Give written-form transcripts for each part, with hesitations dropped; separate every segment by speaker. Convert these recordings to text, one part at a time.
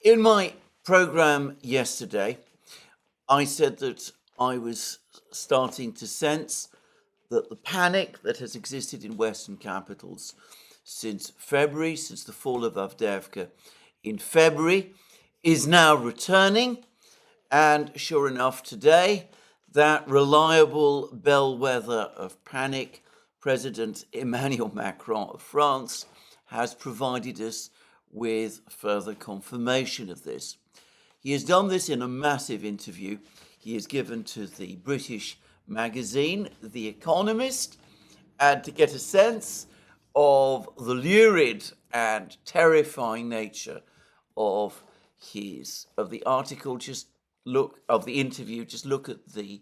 Speaker 1: In my program yesterday, I said that I was starting to sense that the panic that has existed in Western capitals since February, since the fall of Avdiivka in February, is now returning. And sure enough, today, that reliable bellwether of panic, President Emmanuel Macron of France, has provided us with further confirmation of this. He has done this in a massive interview he has given to the British magazine, The Economist, and to get a sense of the lurid and terrifying nature of the article, just look of the interview, just look at the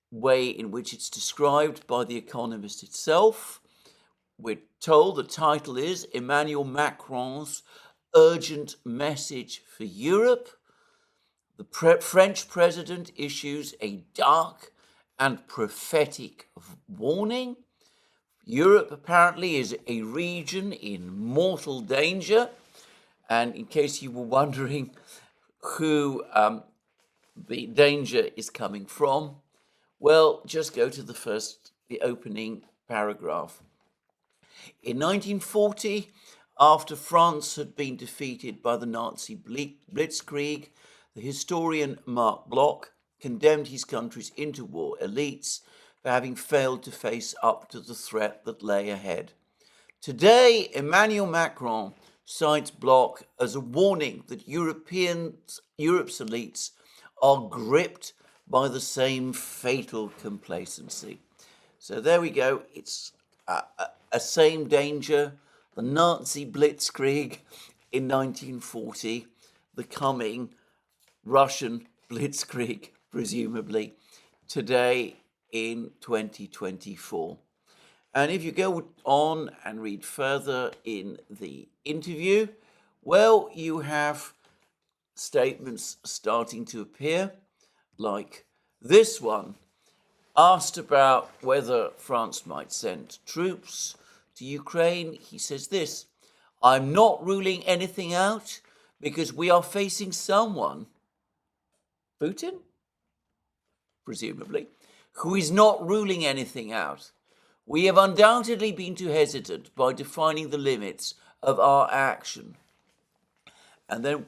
Speaker 1: way in which it's described by The Economist itself. We're told the title is Emmanuel Macron's Urgent Message for Europe. The French president issues a dark and prophetic warning. Europe apparently is a region in mortal danger. And in case you were wondering who the danger is coming from, well, just go to the opening paragraph. In 1940, after France had been defeated by the Nazi blitzkrieg, the historian Marc Bloch condemned his country's interwar elites for having failed to face up to the threat that lay ahead. Today, Emmanuel Macron cites Bloch as a warning that Europe's elites are gripped by the same fatal complacency. So there we go. It's a same danger, the Nazi blitzkrieg in 1940, the coming Russian blitzkrieg, presumably, today in 2024. And if you go on and read further in the interview, well, you have statements starting to appear, like this one. Asked about whether France might send troops to Ukraine, he says this: I'm not ruling anything out because we are facing someone, Putin, presumably, who is not ruling anything out. We have undoubtedly been too hesitant by defining the limits of our action. And then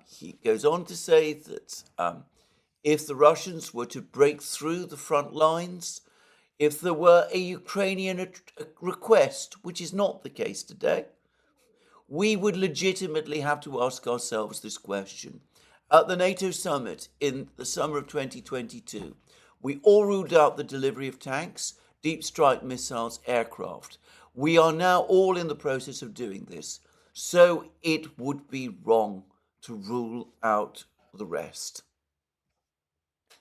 Speaker 1: he goes on to say that if the Russians were to break through the front lines, if there were a Ukrainian request, which is not the case today, we would legitimately have to ask ourselves this question. At the NATO summit in the summer of 2022, we all ruled out the delivery of tanks, deep strike missiles, aircraft. We are now all in the process of doing this, so it would be wrong to rule out the rest.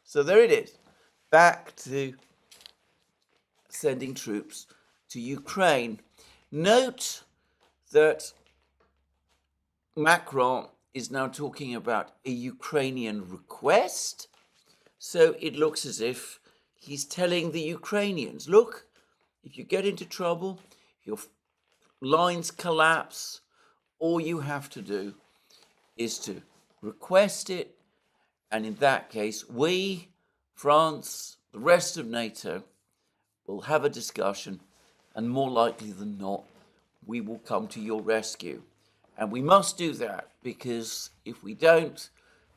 Speaker 1: So there it is, back to sending troops to Ukraine. Note that Macron is now talking about a Ukrainian request. So it looks as if he's telling the Ukrainians, look, if you get into trouble, your lines collapse, all you have to do is to request it. And in that case, we, France, the rest of NATO, will have a discussion, and more likely than not, we will come to your rescue. And we must do that, because if we don't,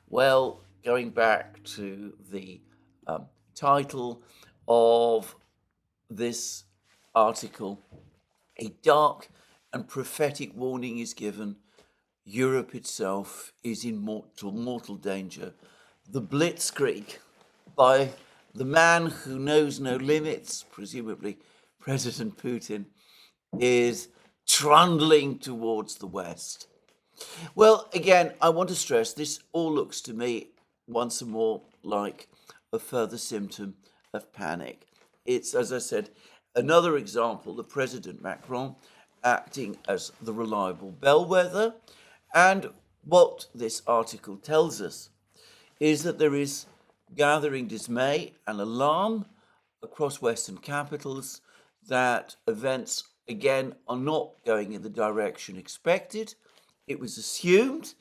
Speaker 1: well, going back to the title of this article, a dark and prophetic warning is given. Europe itself is in mortal danger. The blitzkrieg by the man who knows no limits, presumably President Putin, is trundling towards the West. Well, again, I want to stress this all looks to me once more like a further symptom of panic. It's, as I said, another example of President Macron acting as the reliable bellwether. And what this article tells us is that there is gathering dismay and alarm across Western capitals that events, again, are not going in the direction expected. It was assumed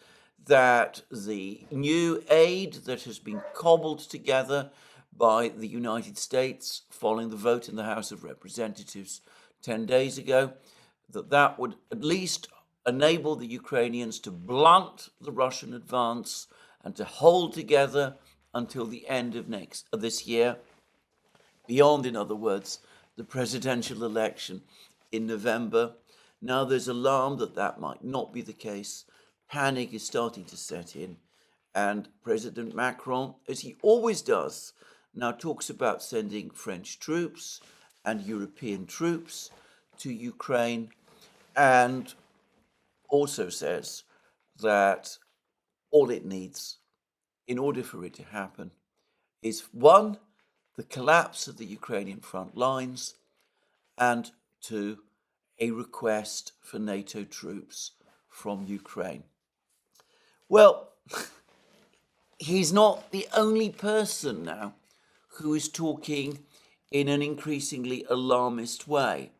Speaker 1: that the new aid that has been cobbled together by the United States following the vote in the House of Representatives 10 days ago, that would at least enable the Ukrainians to blunt the Russian advance and to hold together until the end of this year, beyond, in other words, the presidential election in November. Now there's alarm that that might not be the case. Panic is starting to set in, and President Macron, as he always does, now talks about sending French troops and European troops to Ukraine, and also says that all it needs in order for it to happen is, one, the collapse of the Ukrainian front lines, and two, a request for NATO troops from Ukraine. Well, he's not the only person now who is talking in an increasingly alarmist way.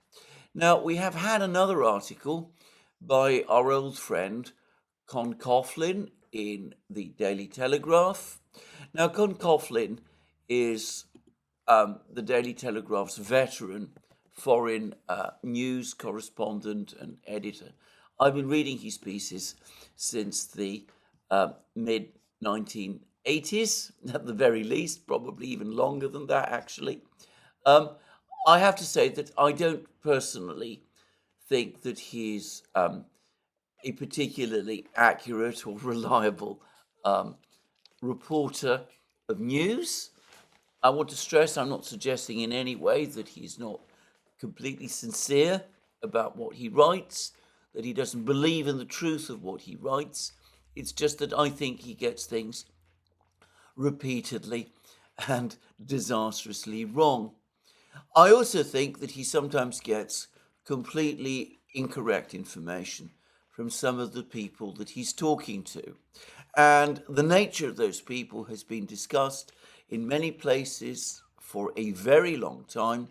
Speaker 1: Now, we have had another article by our old friend Con Coughlin in the Daily Telegraph. Now, Con Coughlin is the Daily Telegraph's veteran foreign news correspondent and editor. I've been reading his pieces since the mid-1980s, at the very least, probably even longer than that, actually. I have to say that I don't personally think that he's a particularly accurate or reliable reporter of news. I want to stress I'm not suggesting in any way that he's not completely sincere about what he writes, that he doesn't believe in the truth of what he writes. It's just that I think he gets things repeatedly and disastrously wrong. I also think that he sometimes gets completely incorrect information from some of the people that he's talking to. And the nature of those people has been discussed in many places for a very long time.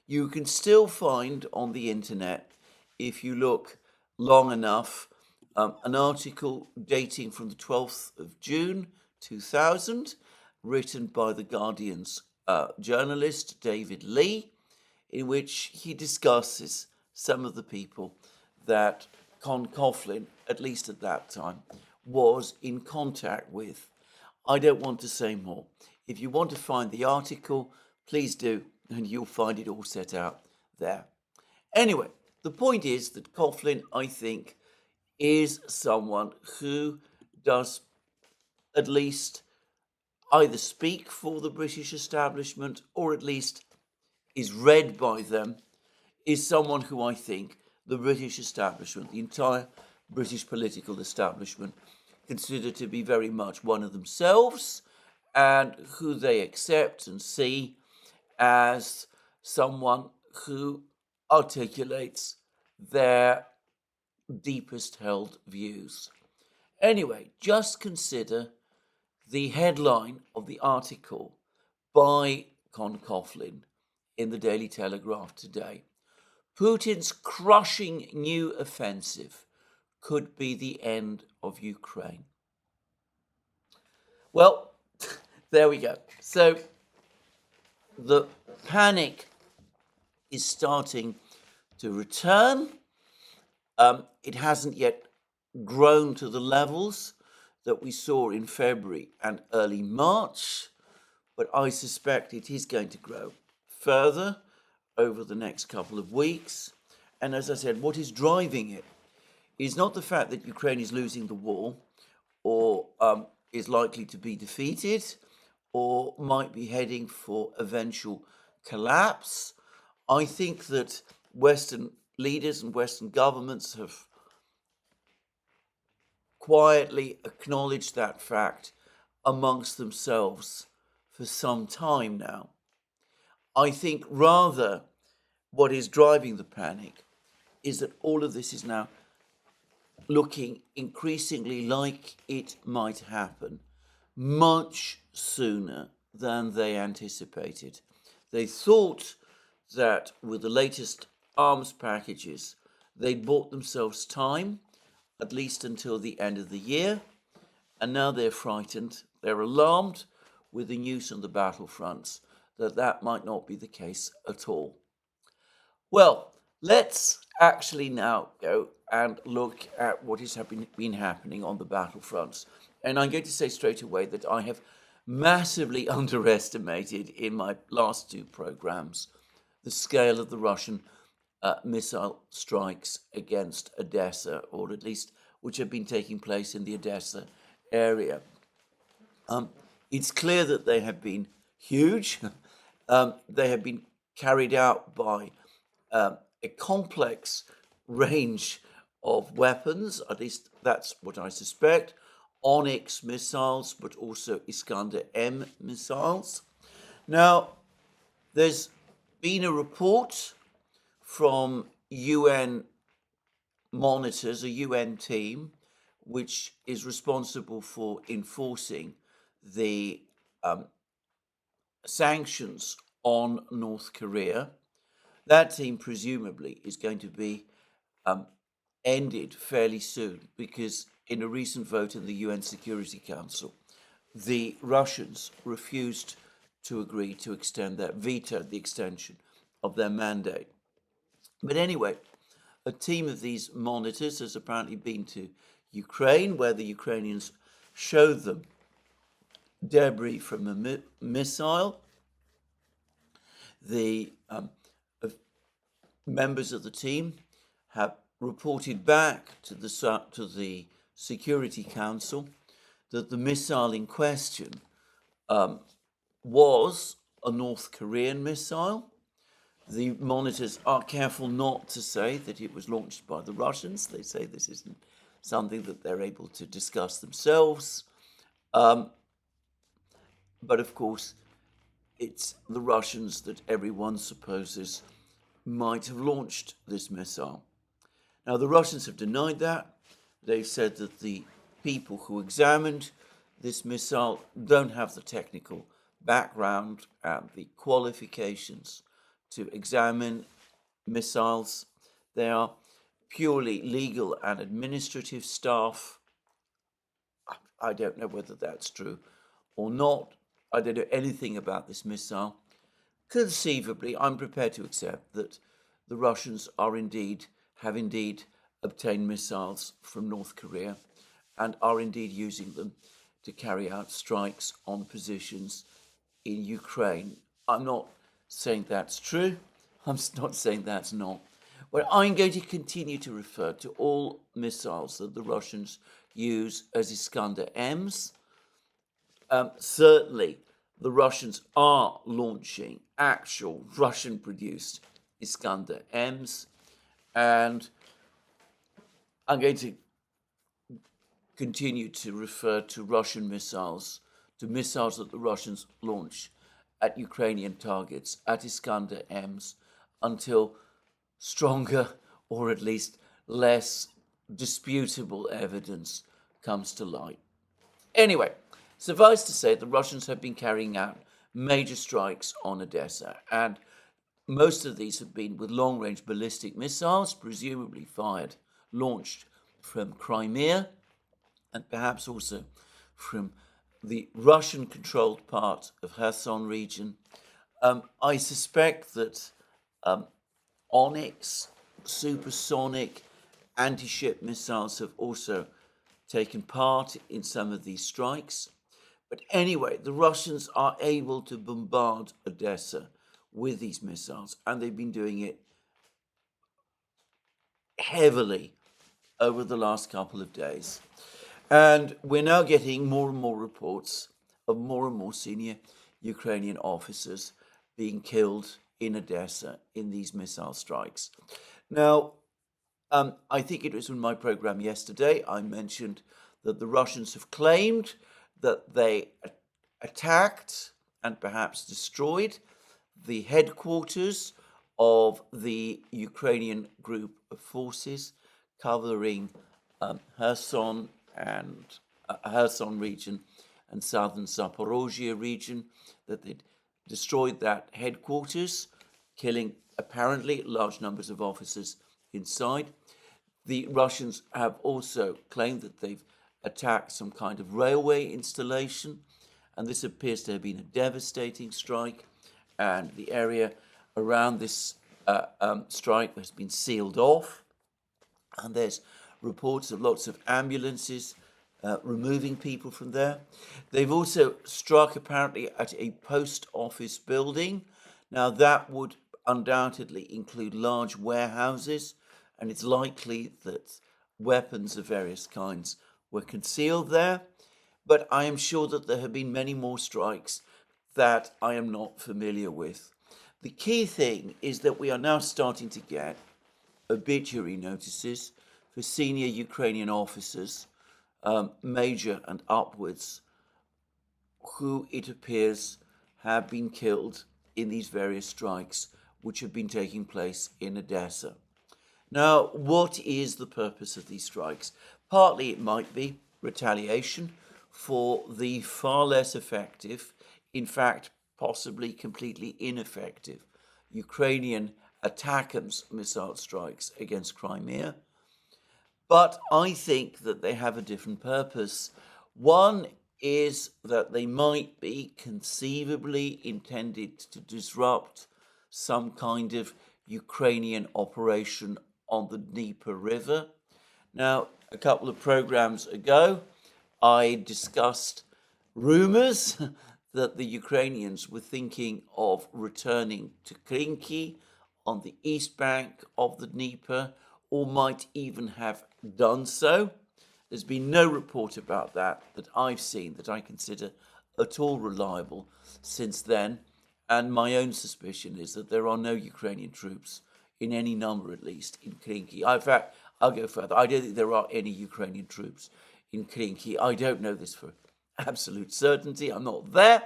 Speaker 1: You can still find on the internet, if you look long enough, an article dating from the 12th of June 2000, written by The Guardian's journalist David Lee, in which he discusses some of the people that Con Coughlin, at least at that time, was in contact with. I don't want to say more. If you want to find the article, please do, and you'll find it all set out there. Anyway, the point is that Coughlin, I think, is someone who does at least either speak for the British establishment or at least is read by them, is someone who I think the British establishment, the entire British political establishment, consider to be very much one of themselves, and who they accept and see as someone who articulates their deepest held views. Anyway, just consider the headline of the article by Con Coughlin in the Daily Telegraph today. Putin's crushing new offensive could be the end of Ukraine. Well, there we go. So the panic is starting to return. It hasn't yet grown to the levels that we saw in February and early March, but I suspect it is going to grow further over the next couple of weeks. And as I said, what is driving it is not the fact that Ukraine is losing the war or is likely to be defeated or might be heading for eventual collapse. I think that Western leaders and Western governments have quietly acknowledged that fact amongst themselves for some time now. I think rather what is driving the panic is that all of this is now looking increasingly like it might happen much sooner than they anticipated. They thought that with the latest arms packages, they'd bought themselves time, at least until the end of the year. and now they're frightened, they're alarmed with the news on the battlefronts that might not be the case at all. Well, let's actually now go and look at what has been happening on the battlefronts. And I'm going to say straight away that I have massively underestimated in my last two programs the scale of the Russian missile strikes against Odessa, or at least which have been taking place in the Odessa area. It's clear that they have been huge. They have been carried out by a complex range of weapons, at least that's what I suspect, Onyx missiles, but also Iskander-M missiles. Now, there's been a report from UN monitors, a UN team, which is responsible for enforcing the sanctions on North Korea. That team presumably is going to be ended fairly soon, because in a recent vote in the UN Security Council, the Russians refused to agree to vetoed the extension of their mandate. But anyway, a team of these monitors has apparently been to Ukraine, where the Ukrainians showed them debris from a missile. The members of the team have reported back to the Security Council that the missile in question was a North Korean missile. The monitors are careful not to say that it was launched by the Russians. They say this isn't something that they're able to discuss themselves. But of course, it's the Russians that everyone supposes might have launched this missile. Now, the Russians have denied that. They've said that the people who examined this missile don't have the technical background and the qualifications to examine missiles. They are purely legal and administrative staff. I don't know whether that's true or not. I don't know anything about this missile. Conceivably, I'm prepared to accept that the Russians have indeed obtained missiles from North Korea and are indeed using them to carry out strikes on positions in Ukraine. I'm not saying that's true. I'm not saying that's not. But I'm going to continue to refer to all missiles that the Russians use as Iskander-Ms. Certainly, the Russians are launching actual Russian-produced Iskander-Ms, and I'm going to continue to refer to Russian missiles, to missiles that the Russians launch at Ukrainian targets, at Iskander-Ms, until stronger, or at least less disputable evidence comes to light. Anyway, suffice to say, the Russians have been carrying out major strikes on Odessa, and most of these have been with long-range ballistic missiles, presumably launched from Crimea, and perhaps also from the Russian-controlled part of Kherson region. I suspect that Onyx, supersonic anti-ship missiles have also taken part in some of these strikes. But anyway, the Russians are able to bombard Odessa with these missiles, and they've been doing it heavily over the last couple of days. And we're now getting more and more reports of more and more senior Ukrainian officers being killed in Odessa in these missile strikes. Now, I think it was in my program yesterday, I mentioned that the Russians have claimed that they attacked and perhaps destroyed the headquarters of the Ukrainian group of forces covering Kherson and Kherson region and southern Zaporozhye region, that they'd destroyed that headquarters, killing apparently large numbers of officers inside. The Russians have also claimed that they've attacked some kind of railway installation, and this appears to have been a devastating strike, and the area around this strike has been sealed off, and there's reports of lots of ambulances removing people from there. They've also struck apparently at a post office building. Now that would undoubtedly include large warehouses, and it's likely that weapons of various kinds were concealed there. But I am sure that there have been many more strikes that I am not familiar with. The key thing is that we are now starting to get obituary notices for senior Ukrainian officers, major and upwards, who it appears have been killed in these various strikes which have been taking place in Odessa. Now, what is the purpose of these strikes? Partly it might be retaliation for the far less effective, in fact, possibly completely ineffective, Ukrainian ATACMS missile strikes against Crimea. But I think that they have a different purpose. One is that they might be conceivably intended to disrupt some kind of Ukrainian operation on the Dnieper River. Now, a couple of programs ago, I discussed rumors that the Ukrainians were thinking of returning to Krinky on the east bank of the Dnieper, or might even have done so. There's been no report about that I've seen that I consider at all reliable since then, and my own suspicion is that there are no Ukrainian troops, in any number at least, in Krinky. In fact, I'll go further. I don't think there are any Ukrainian troops in Krinky. I don't know this for absolute certainty. I'm not there,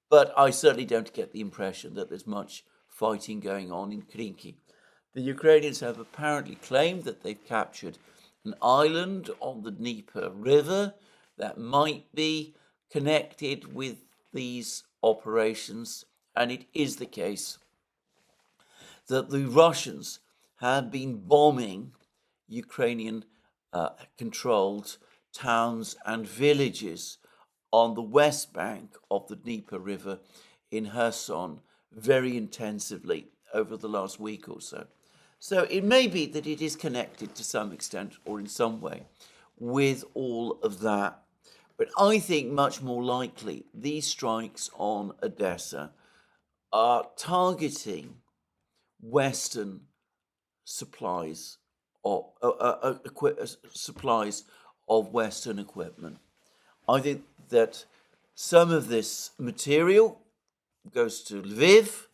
Speaker 1: but I certainly don't get the impression that there's much fighting going on in Krinky. The Ukrainians have apparently claimed that they've captured an island on the Dnieper River that might be connected with these operations, and it is the case that the Russians have been bombing Ukrainian controlled towns and villages on the west bank of the Dnieper River in Kherson very intensively over the last week or so. So it may be that it is connected to some extent or in some way with all of that. But I think much more likely these strikes on Odessa are targeting Western supplies of Western equipment. I think that some of this material goes to Lviv.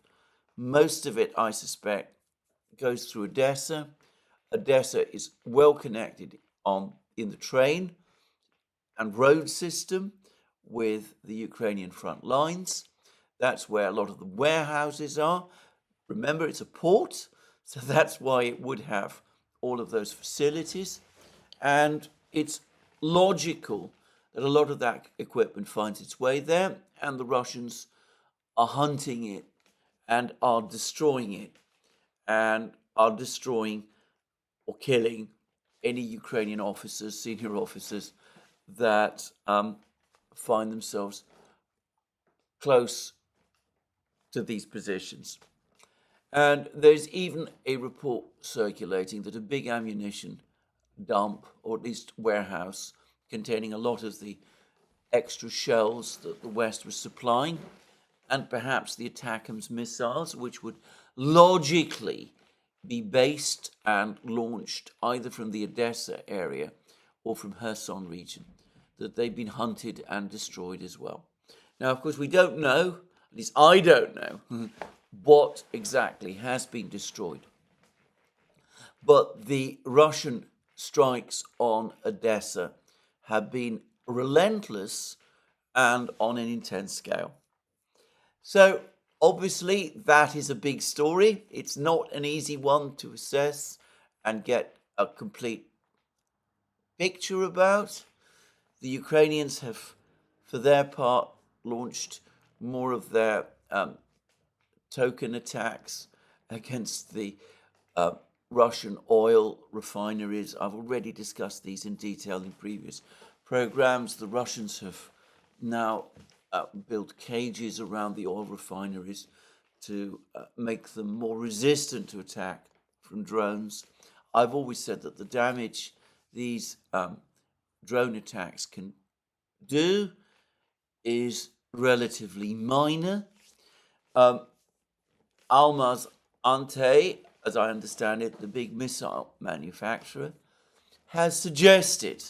Speaker 1: Most of it, I suspect, goes through Odessa. Odessa is well connected in the train and road system with the Ukrainian front lines. That's where a lot of the warehouses are. Remember, it's a port, so that's why it would have all of those facilities. And it's logical that a lot of that equipment finds its way there, and the Russians are hunting it and are destroying it, and are destroying or killing any Ukrainian officers, senior officers, that find themselves close to these positions. And there's even a report circulating that a big ammunition dump, or at least warehouse, containing a lot of the extra shells that the West was supplying, and perhaps the ATACMS missiles, which would logically be based and launched either from the Odessa area or from Kherson region, that they've been hunted and destroyed as well. Now, of course, we don't know, at least I don't know, what exactly has been destroyed. But the Russian strikes on Odessa have been relentless and on an intense scale. So, obviously, that is a big story. It's not an easy one to assess and get a complete picture about. The Ukrainians have, for their part, launched more of their token attacks against the Russian oil refineries. I've already discussed these in detail in previous programs. The Russians have now built cages around the oil refineries to make them more resistant to attack from drones. I've always said that the damage these drone attacks can do is relatively minor. Almaz Ante, as I understand it, the big missile manufacturer, has suggested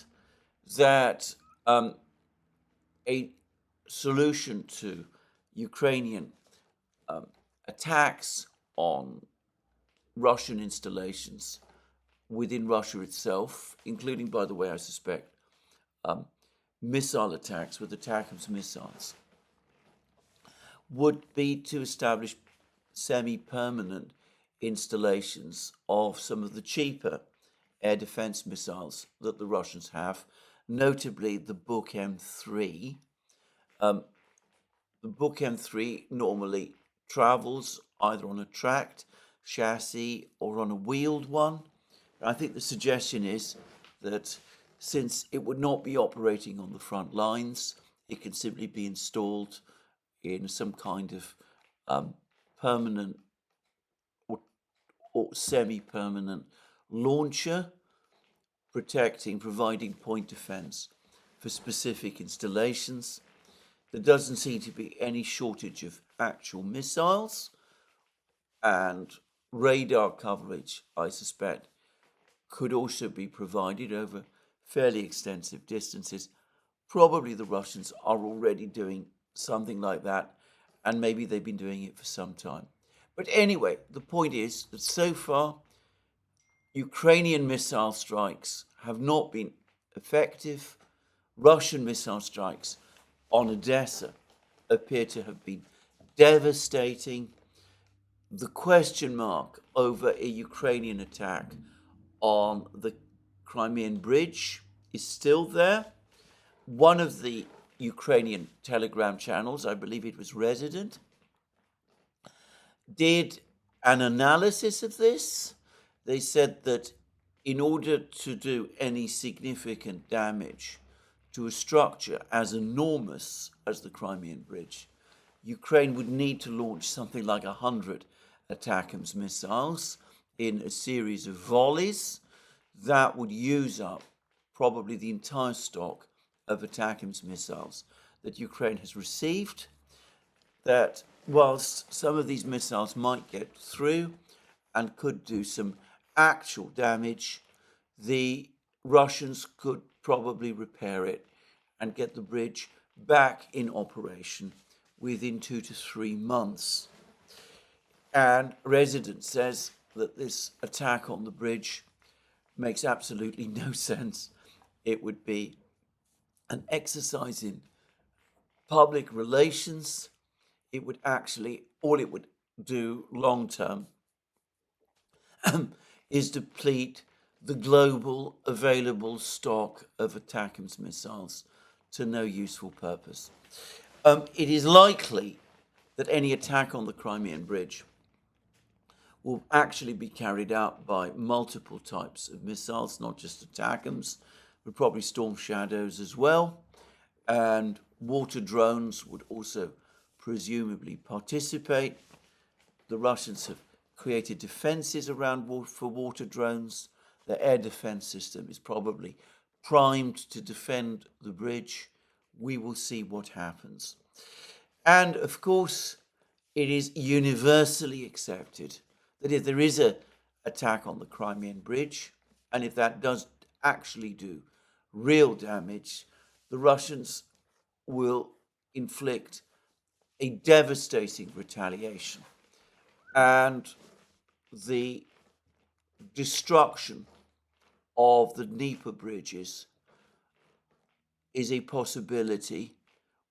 Speaker 1: that a solution to Ukrainian attacks on Russian installations within Russia itself, including, by the way, I suspect, missile attacks with ATACMS missiles, would be to establish semi-permanent installations of some of the cheaper air defense missiles that the Russians have, notably the Buk M3. The Buk M3 normally travels either on a tracked chassis or on a wheeled one. I think the suggestion is that since it would not be operating on the front lines, it can simply be installed in some kind of permanent or semi-permanent launcher, providing point defense for specific installations. There doesn't seem to be any shortage of actual missiles, and radar coverage, I suspect, could also be provided over fairly extensive distances. Probably the Russians are already doing something like that, and maybe they've been doing it for some time. But anyway, the point is that so far, Ukrainian missile strikes have not been effective. Russian missile strikes on Odessa appear to have been devastating. The question mark over a Ukrainian attack on the Crimean Bridge is still there. One of the Ukrainian telegram channels, I believe it was Resident, did an analysis of this. They said that in order to do any significant damage to a structure as enormous as the Crimean Bridge, Ukraine would need to launch something like 100 ATACMS missiles in a series of volleys. That would use up probably the entire stock of ATACMS missiles that Ukraine has received. That whilst some of these missiles might get through and could do some actual damage, the Russians could probably repair it and get the bridge back in operation within 2 to 3 months. And Resident says that this attack on the bridge makes absolutely no sense. It would be an exercise in public relations. It would actually, all it would do long term is deplete the global available stock of ATACMS missiles to no useful purpose. It is likely that any attack on the Crimean Bridge will actually be carried out by multiple types of missiles, not just ATACMS, but probably Storm Shadows as well. And water drones would also presumably participate. The Russians have created defenses around for water drones. Their air defense system is probably primed to defend the bridge. We will see what happens. And of course, it is universally accepted that if there is an attack on the Crimean Bridge, and if that does actually do real damage, the Russians will inflict a devastating retaliation. And the destruction of the Dnieper bridges is a possibility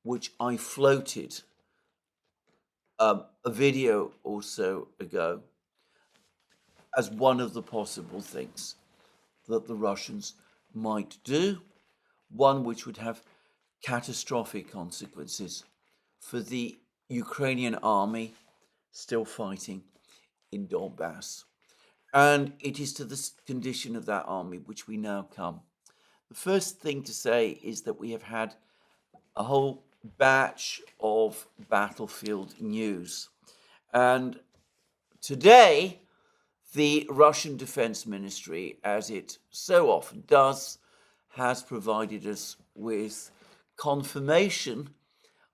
Speaker 1: which I floated a video or so ago as one of the possible things that the Russians might do, one which would have catastrophic consequences for the Ukrainian army still fighting in Donbass. And it is to the condition of that army which we now come. The first thing to say is that we have had a whole batch of battlefield news. And today, the Russian Defense Ministry, as it so often does, has provided us with confirmation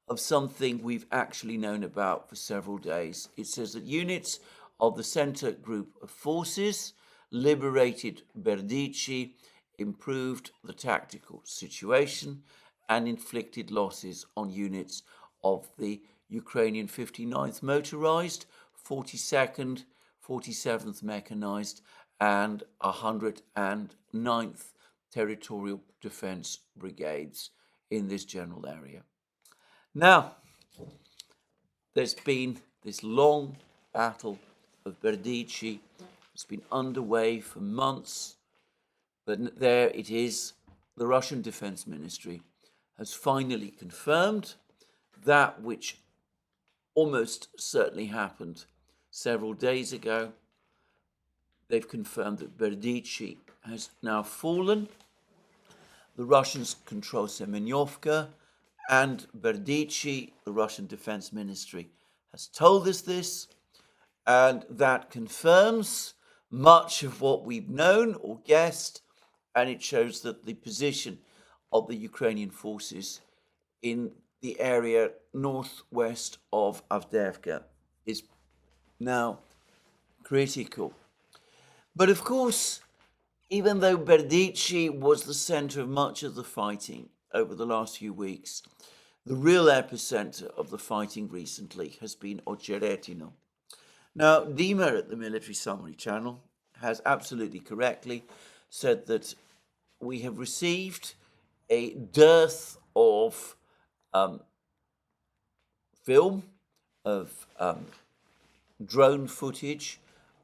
Speaker 1: of something we've actually known about for several days. It says that units of the Center Group of Forces liberated Berdichi, improved the tactical situation, and inflicted losses on units of the Ukrainian 59th Motorized, 42nd, 47th Mechanized, and 109th Territorial Defense Brigades in this general area. Now, there's been this long battle of Berdichi. It's been underway for months, but there it is. The Russian Defense Ministry has finally confirmed that which almost certainly happened several days ago. They've confirmed that Berdichi has now fallen. The Russians control Semenyovka and Berdichi. The Russian Defense Ministry has told us this, and that confirms much of what we've known or guessed, and it shows that the position of the Ukrainian forces in the area northwest of Avdiivka is now critical. But of course, even though Berdichi was the center of much of the fighting over the last few weeks, the real epicenter of the fighting recently has been Ocheretino. Now, Dima at the Military Summary Channel has absolutely correctly said that we have received a dearth of film, of drone footage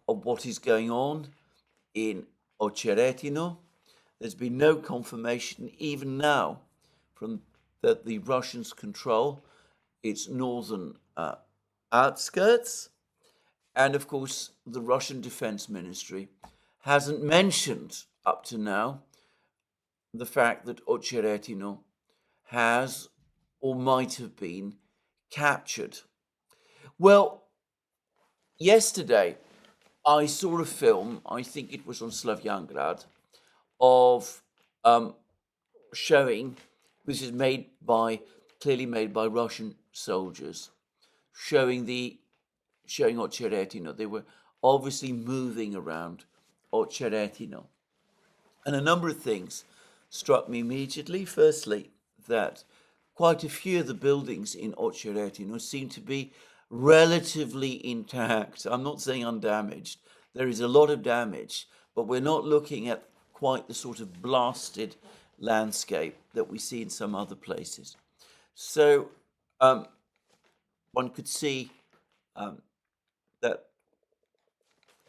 Speaker 1: of what is going on in Ocheretino. There's been no confirmation, even now, from that the Russians control its northern outskirts. And of course, the Russian Defense Ministry hasn't mentioned up to now the fact that Ocheretino has or might have been captured. Well, yesterday I saw a film, I think it was on Slavyangrad, of showing, which is clearly made by Russian soldiers, showing Ocheretino. They were obviously moving around Ocheretino. And a number of things struck me immediately. Firstly, that quite a few of the buildings in Ocheretino seem to be relatively intact. I'm not saying undamaged. There is a lot of damage, but we're not looking at quite the sort of blasted landscape that we see in some other places. So one could see that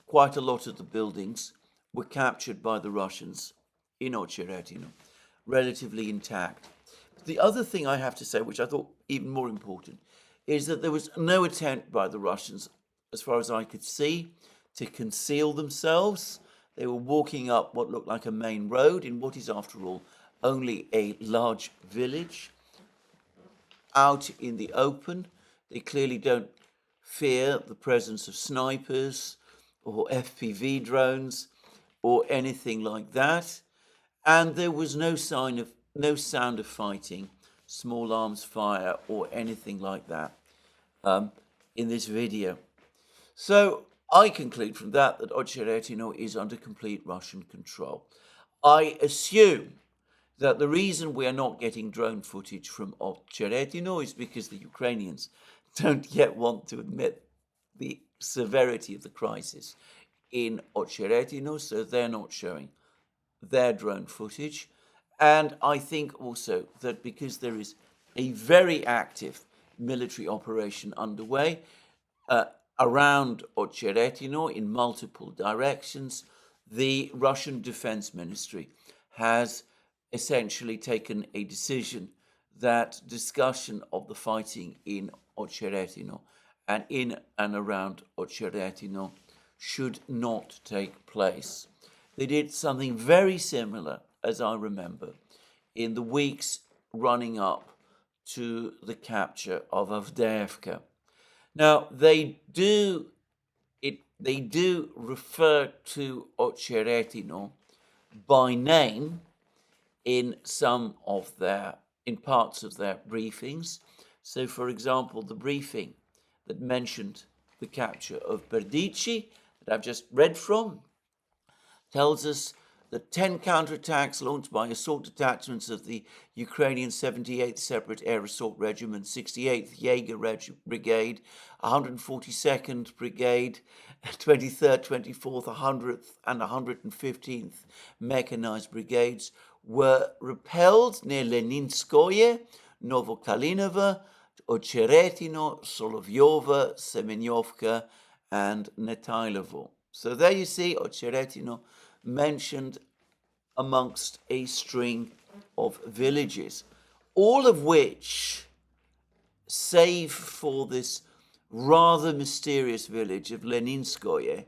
Speaker 1: quite a lot of the buildings were captured by the Russians in Ocheretino, relatively intact. The other thing I have to say, which I thought even more important, is that there was no attempt by the Russians, as far as I could see, to conceal themselves. They were walking up what looked like a main road in what is, after all, only a large village, out in the open. They clearly don't fear the presence of snipers or FPV drones or anything like that. And there was no sound of fighting, small arms fire, or anything like that in this video. So I conclude from that Ocheretino is under complete Russian control. I assume that the reason we are not getting drone footage from Ocheretino is because the Ukrainians don't yet want to admit the severity of the crisis in Ocheretino, so they're not showing their drone footage. And I think also that because there is a very active military operation underway around Ocheretino in multiple directions, the Russian Defense Ministry has essentially taken a decision that discussion of the fighting in Ocheretino and in and around Ocheretino should not take place. They did something very similar as I remember, in the weeks running up to the capture of Avdiivka. Now, they do refer to Ocheretino by name in parts of their briefings. So, for example, the briefing that mentioned the capture of Berdichi that I've just read from tells us that 10 counterattacks launched by assault detachments of the Ukrainian 78th Separate Air Assault Regiment, 68th Jaeger Brigade, 142nd Brigade, 23rd, 24th, 100th, and 115th Mechanized Brigades were repelled near Leninskoye, Novokalinovo, Ocheretino, Solovyova, Semenyovka, and Netailovo. So there you see Ocheretino mentioned amongst a string of villages, all of which, save for this rather mysterious village of Leninskoye,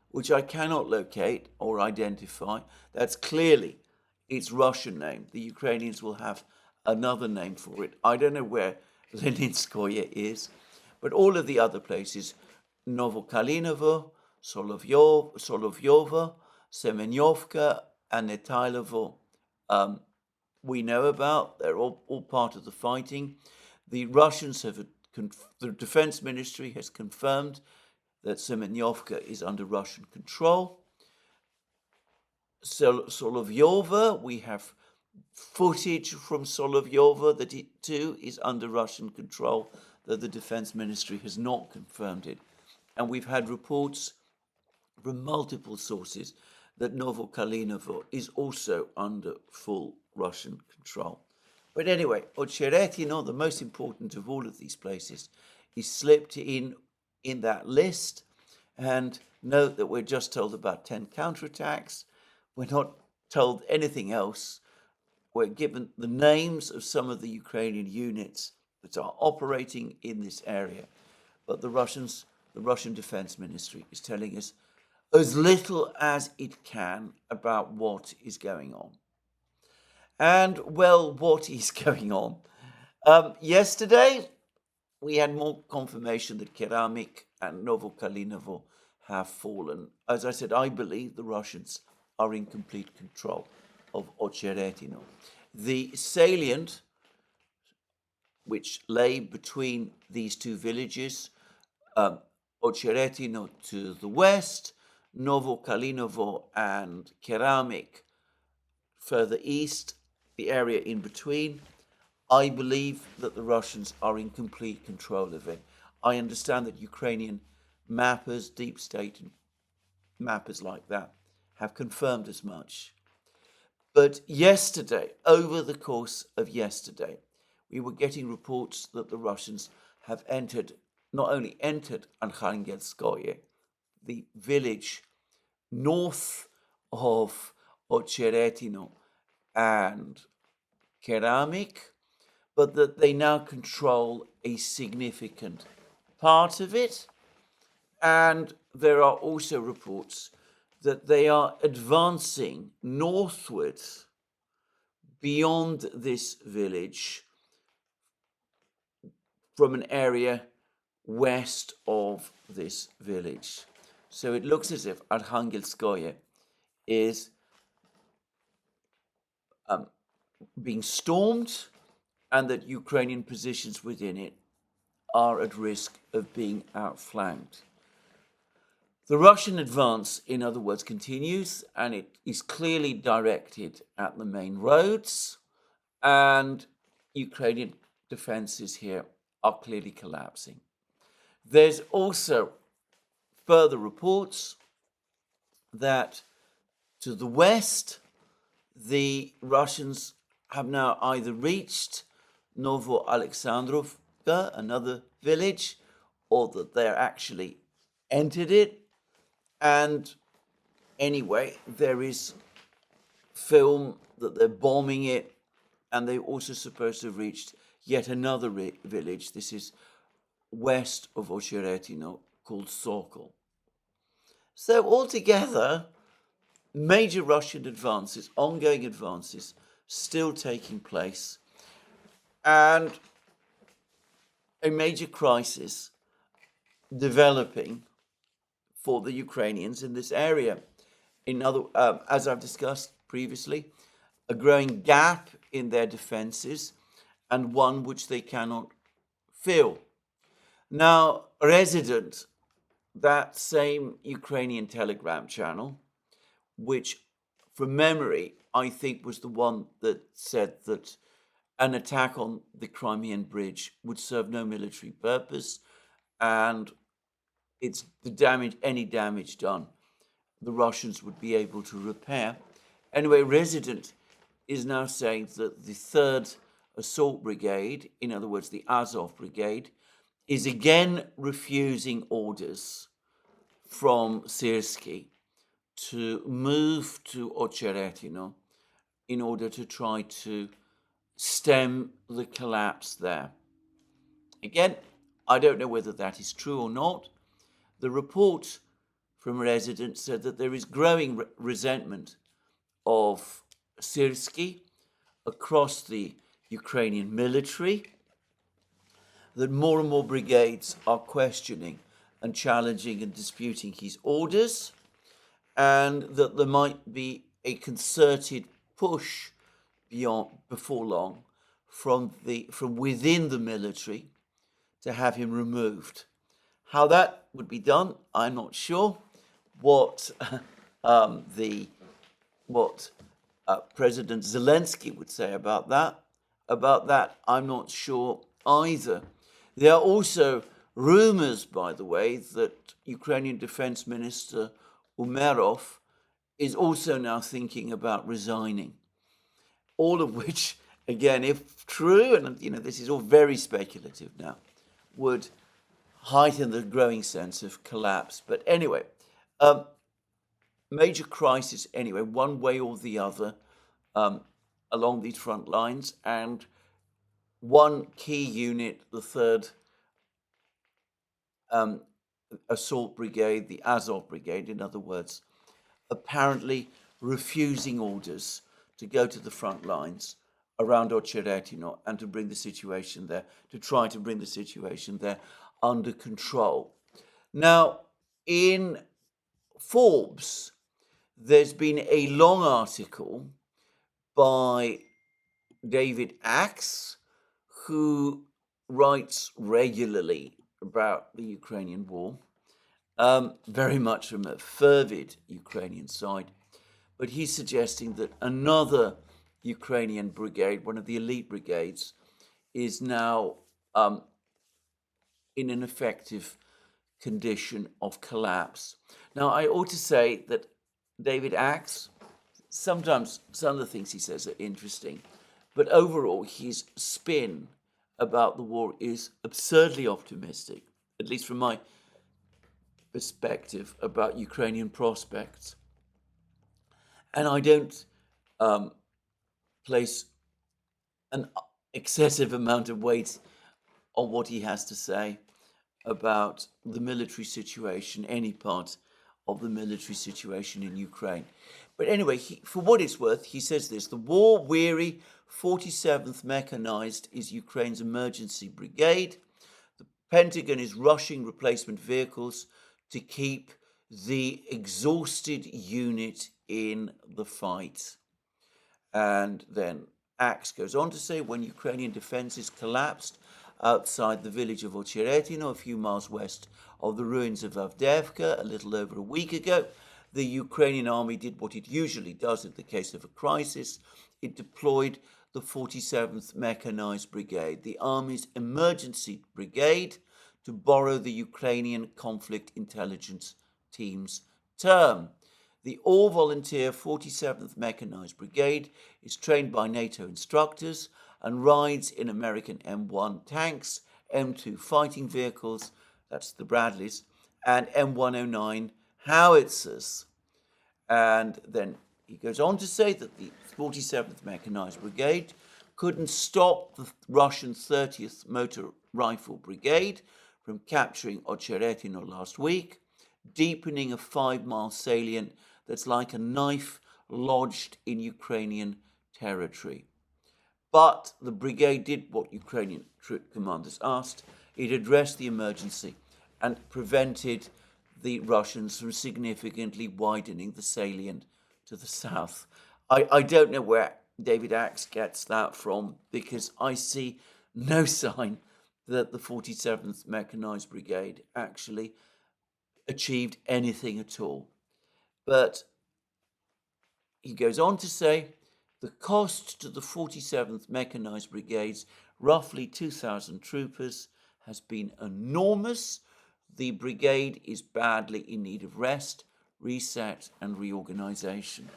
Speaker 1: which I cannot locate or identify, that's clearly its Russian name. The Ukrainians will have another name for it. I don't know where Leninskoye is, but all of the other places, Novokalinovo, Solovyova, Semenyovka, and Netailovo, we know about. They're all part of the fighting. The Russians the defense ministry has confirmed that Semenyovka is under Russian control. Solovyova, we have footage from Solovyova that it too is under Russian control, though the defense ministry has not confirmed it. And we've had reports from multiple sources that Novokalinovo is also under full Russian control. But anyway, Ocheretino, the most important of all of these places, is slipped in that list. And note that we're just told about 10 counterattacks. We're not told anything else. We're given the names of some of the Ukrainian units that are operating in this area. But the Russian Defense Ministry is telling us as little as it can about what is going on. And, well, what is going on? Yesterday, we had more confirmation that Keramik and Novokalinovo have fallen. As I said, I believe the Russians are in complete control of Ocheretino. The salient, which lay between these two villages, Ocheretino to the west, Novokalinovo and Keramik further east, the area in between, I believe that the Russians are in complete control of it. I understand that Ukrainian mappers, deep state mappers like that, have confirmed as much. But yesterday, over the course of yesterday, we were getting reports that the Russians have not only entered Arkhangelskoye, the village north of Ocheretino and Keramik, but that they now control a significant part of it. And there are also reports that they are advancing northward beyond this village from an area west of this village. So it looks as if Arkhangelskoye is being stormed and that Ukrainian positions within it are at risk of being outflanked. The Russian advance, in other words, continues, and it is clearly directed at the main roads, and Ukrainian defenses here are clearly collapsing. There's also further reports that to the west, the Russians have now either reached Novo Alexandrovka, another village, or that they're actually entered it. And anyway, there is film that they're bombing it, and they're also supposed to have reached yet another village. This is west of Ocheretino, called Sokol. So altogether, major Russian advances, ongoing advances, still taking place, and a major crisis developing for the Ukrainians in this area. As I've discussed previously, a growing gap in their defenses and one which they cannot fill. Now, Resident, that same Ukrainian Telegram channel, which from memory, I think was the one that said that an attack on the Crimean Bridge would serve no military purpose, and it's any damage done, the Russians would be able to repair. Anyway, Resident is now saying that the 3rd Assault Brigade, in other words, the Azov Brigade, is again refusing orders from Syrsky to move to Ocheretino in order to try to stem the collapse there. Again, I don't know whether that is true or not. The report from Resident said that there is growing resentment of Syrsky across the Ukrainian military, that more and more brigades are questioning and challenging and disputing his orders, and that there might be a concerted push before long from within the military to have him removed. How that would be done, I'm not sure. What President Zelensky would say about that, I'm not sure either. There are also rumors, by the way, that Ukrainian Defense Minister Umerov is also now thinking about resigning. All of which, again, if true, and this is all very speculative now, would heighten the growing sense of collapse. But anyway, major crisis anyway, one way or the other, along these front lines, and one key unit, the 3rd Assault Brigade, the Azov Brigade, in other words, apparently refusing orders to go to the front lines around Ocheretino and to bring the situation there, to try to bring the situation there under control. Now, in Forbes, there's been a long article by David Axe, who writes regularly about the Ukrainian war, very much from a fervid Ukrainian side. But he's suggesting that another Ukrainian brigade, one of the elite brigades, is now in an effective condition of collapse. Now, I ought to say that David Axe, sometimes some of the things he says are interesting, but overall his spin about the war is absurdly optimistic, at least from my perspective, about Ukrainian prospects. And I don't place an excessive amount of weight on what he has to say about the military situation, any part of the military situation in Ukraine. But anyway, for what it's worth, he says this: the war-weary 47th Mechanized is Ukraine's emergency brigade. The Pentagon is rushing replacement vehicles to keep the exhausted unit in the fight. And then Axe goes on to say, when Ukrainian defenses collapsed outside the village of Ocheretino, a few miles west of the ruins of Avdiivka, a little over a week ago, the Ukrainian army did what it usually does in the case of a crisis. It deployed the 47th Mechanized Brigade, the army's emergency brigade, to borrow the Ukrainian conflict intelligence team's term. The all-volunteer 47th Mechanized Brigade is trained by NATO instructors and rides in American M1 tanks, M2 fighting vehicles, that's the Bradleys, and M109 howitzers. And then he goes on to say that the 47th Mechanized Brigade couldn't stop the Russian 30th Motor Rifle Brigade from capturing Ocheretino last week, deepening a 5-mile salient that's like a knife lodged in Ukrainian territory. But the brigade did what Ukrainian troop commanders asked. It addressed the emergency and prevented the Russians from significantly widening the salient to the south. I don't know where David Axe gets that from, because I see no sign that the 47th Mechanized Brigade actually achieved anything at all. But he goes on to say, the cost to the 47th Mechanized Brigades, roughly 2,000 troopers, has been enormous. The brigade is badly in need of rest, reset, and reorganization.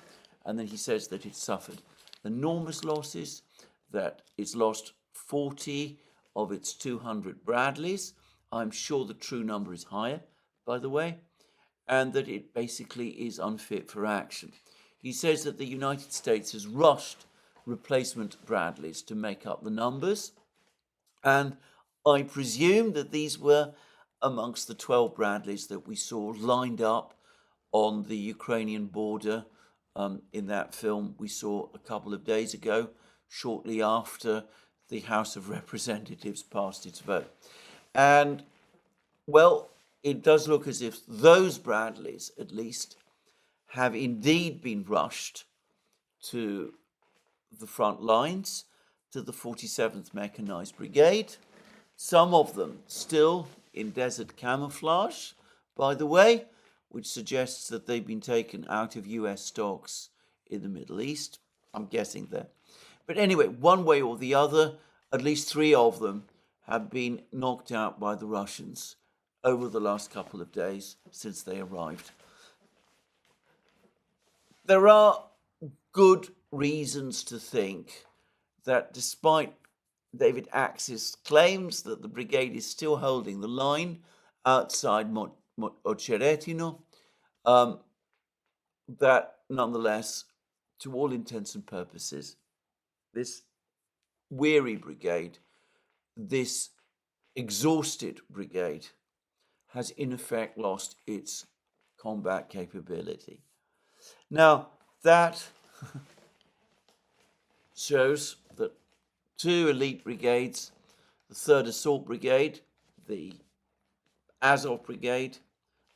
Speaker 1: And then he says that it suffered enormous losses, that it's lost 40 of its 200 Bradleys. I'm sure the true number is higher, by the way, and that it basically is unfit for action. He says that the United States has rushed replacement Bradleys to make up the numbers, and I presume that these were amongst the 12 Bradleys that we saw lined up on the Ukrainian border in that film we saw a couple of days ago, shortly after the House of Representatives passed its vote. And, well, it does look as if those Bradleys, at least, have indeed been rushed to the front lines, to the 47th Mechanized Brigade. Some of them still in desert camouflage, by the way, which suggests that they've been taken out of US stocks in the Middle East. I'm guessing that. But anyway, one way or the other, at least 3 of them have been knocked out by the Russians over the last couple of days since they arrived. There are good reasons to think that despite David Axe's claims that the brigade is still holding the line outside Ocheretino, that nonetheless, to all intents and purposes, this weary brigade, this exhausted brigade, has in effect lost its combat capability. Now, that shows that 2 elite brigades, the 3rd Assault Brigade, the Azov Brigade,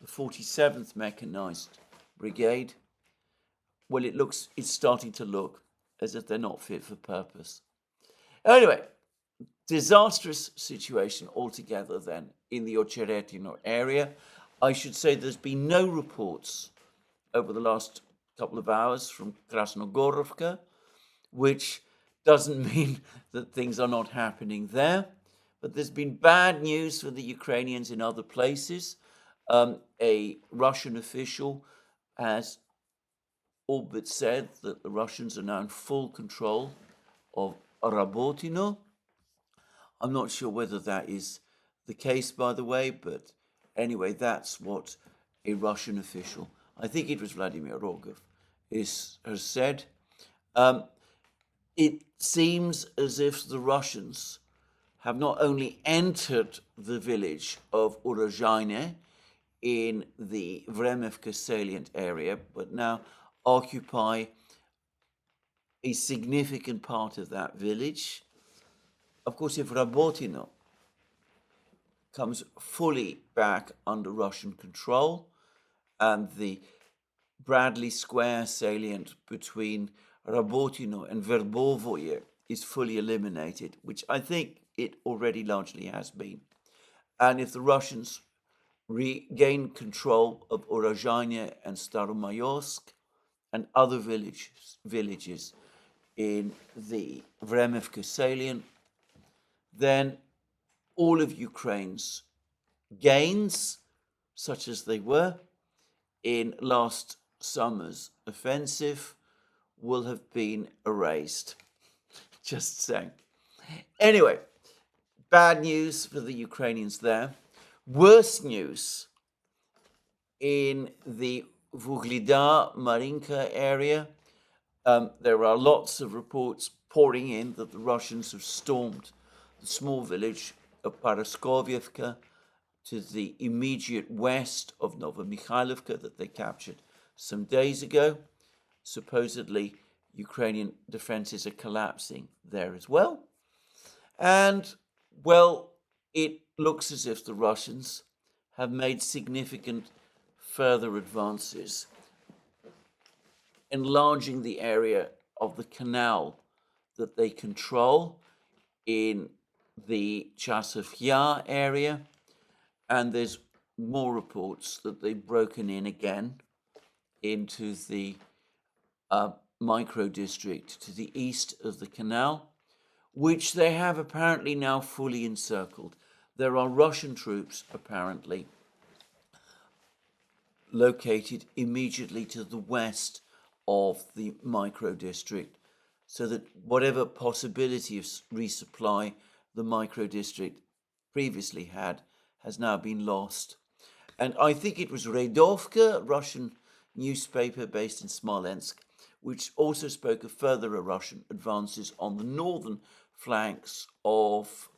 Speaker 1: the 47th Mechanized Brigade, well, it's starting to look as if they're not fit for purpose. Anyway, disastrous situation altogether then in the Ocheretino area. I should say there's been no reports over the last couple of hours from Krasnogorovka, which doesn't mean that things are not happening there. But there's been bad news for the Ukrainians in other places. A Russian official has all but said that the Russians are now in full control of Rabotino. I'm not sure whether that is the case, by the way, but anyway, that's what a Russian official, I think it was Vladimir Rogov, has said. It seems as if the Russians have not only entered the village of Urozhaine in the Vremivka salient area, but now occupy a significant part of that village. Of course, if Rabotino comes fully back under Russian control and the Bradley Square salient between Rabotino and Verbovoye is fully eliminated, which I think it already largely has been, and if the Russians regain control of Urozhaine and Staromayorsk and other villages in the Vremivka salient, then all of Ukraine's gains, such as they were in last summer's offensive, will have been erased. Just saying. Anyway, bad news for the Ukrainians there. Worse news in the Vuglida Marinka area. There are lots of reports pouring in that the Russians have stormed the small village of Paraskovyevka to the immediate west of Novomikhailivka that they captured some days ago. Supposedly, Ukrainian defenses are collapsing there as well. And, well, it looks as if the Russians have made significant further advances, enlarging the area of the canal that they control in the Chasiv Yar area. And there's more reports that they've broken in again into the micro district to the east of the canal, which they have apparently now fully encircled. There are Russian troops apparently located immediately to the west of the micro district, so that whatever possibility of resupply the micro district previously had has now been lost. And I think it was Redovka, Russian newspaper based in Smolensk, which also spoke of further Russian advances on the northern flanks of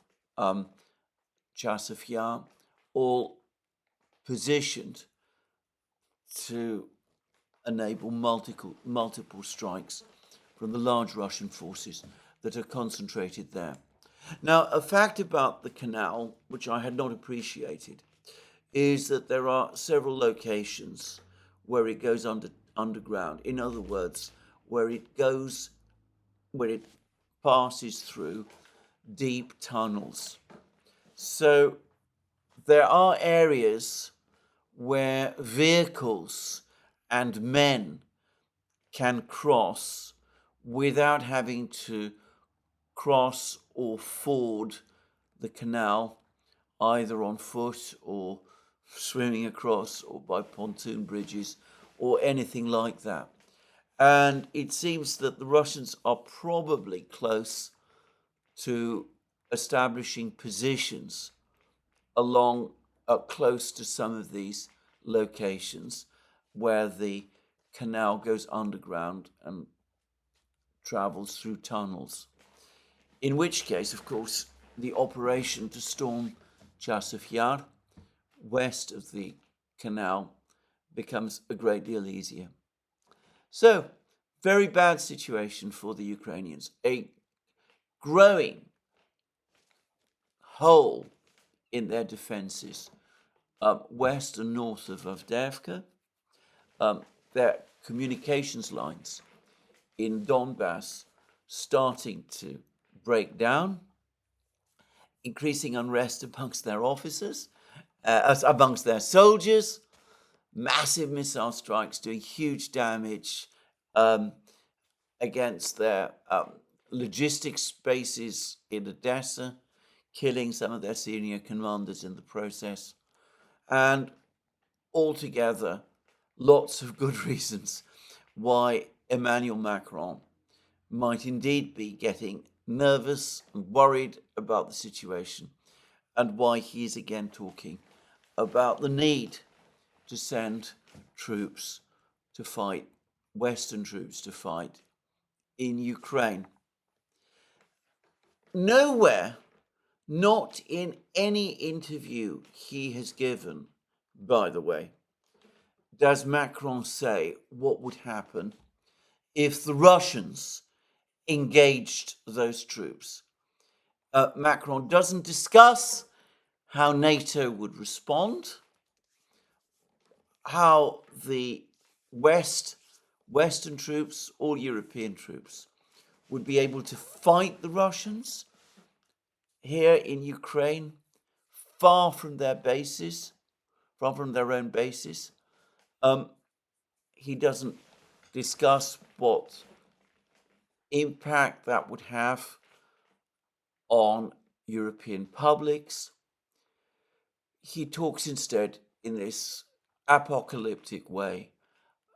Speaker 1: Chasiv Yar, all positioned to enable multiple strikes from the large Russian forces that are concentrated there. Now, a fact about the canal, which I had not appreciated, is that there are several locations where it goes underground. In other words, where it passes through deep tunnels. So there are areas where vehicles and men can cross without having to cross or ford the canal, either on foot or swimming across or by pontoon bridges or anything like that. And it seems that the Russians are probably close to establishing positions along close to some of these locations where the canal goes underground and travels through tunnels. In which case, of course, the operation to storm Chasiv Yar, west of the canal, becomes a great deal easier. So, very bad situation for the Ukrainians. A growing hole in their defenses, west and north of Avdiivka. Their communications lines in Donbass starting to break down, increasing unrest amongst their officers, amongst their soldiers, massive missile strikes doing huge damage against their logistics bases in Odessa, killing some of their senior commanders in the process. And altogether, lots of good reasons why Emmanuel Macron might indeed be getting nervous and worried about the situation, and why he is again talking about the need to send troops to fight, Western troops to fight in Ukraine. Nowhere, not in any interview he has given, by the way, does Macron say what would happen if the Russians engaged those troops. Macron doesn't discuss how NATO would respond, how the Western troops, all European troops, would be able to fight the Russians here in Ukraine, far from their bases, far from their own bases. He doesn't discuss what impact that would have on European publics. He talks instead in this apocalyptic way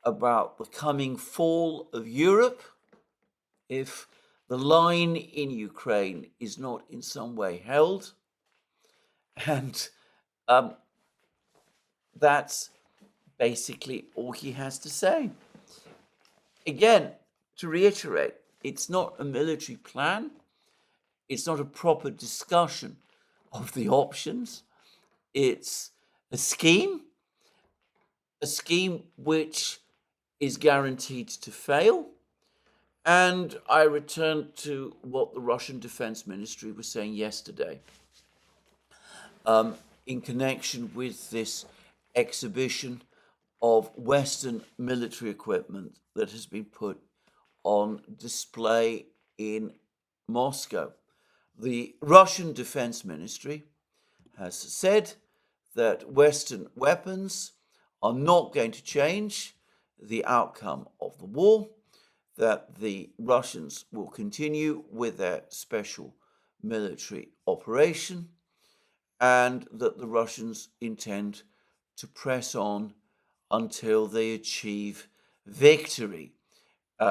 Speaker 1: about the coming fall of Europe if the line in Ukraine is not in some way held. And that's basically all he has to say. Again, to reiterate, it's not a military plan. It's not a proper discussion of the options. It's a scheme which is guaranteed to fail. And I return to what the Russian Defense Ministry was saying yesterday in connection with this exhibition of Western military equipment that has been put on display in Moscow. The Russian Defense Ministry has said that Western weapons are not going to change the outcome of the war, that the Russians will continue with their special military operation, and that the Russians intend to press on until they achieve victory,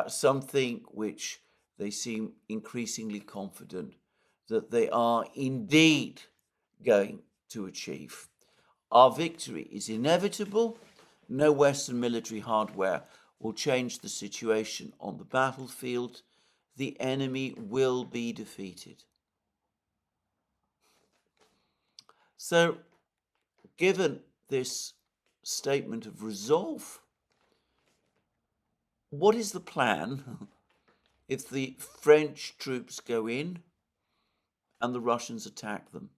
Speaker 1: something which they seem increasingly confident that they are indeed going to achieve. Our victory is inevitable. No Western military hardware will change the situation on the battlefield. The enemy will be defeated. So, given this statement of resolve, what is the plan if the French troops go in and the Russians attack them?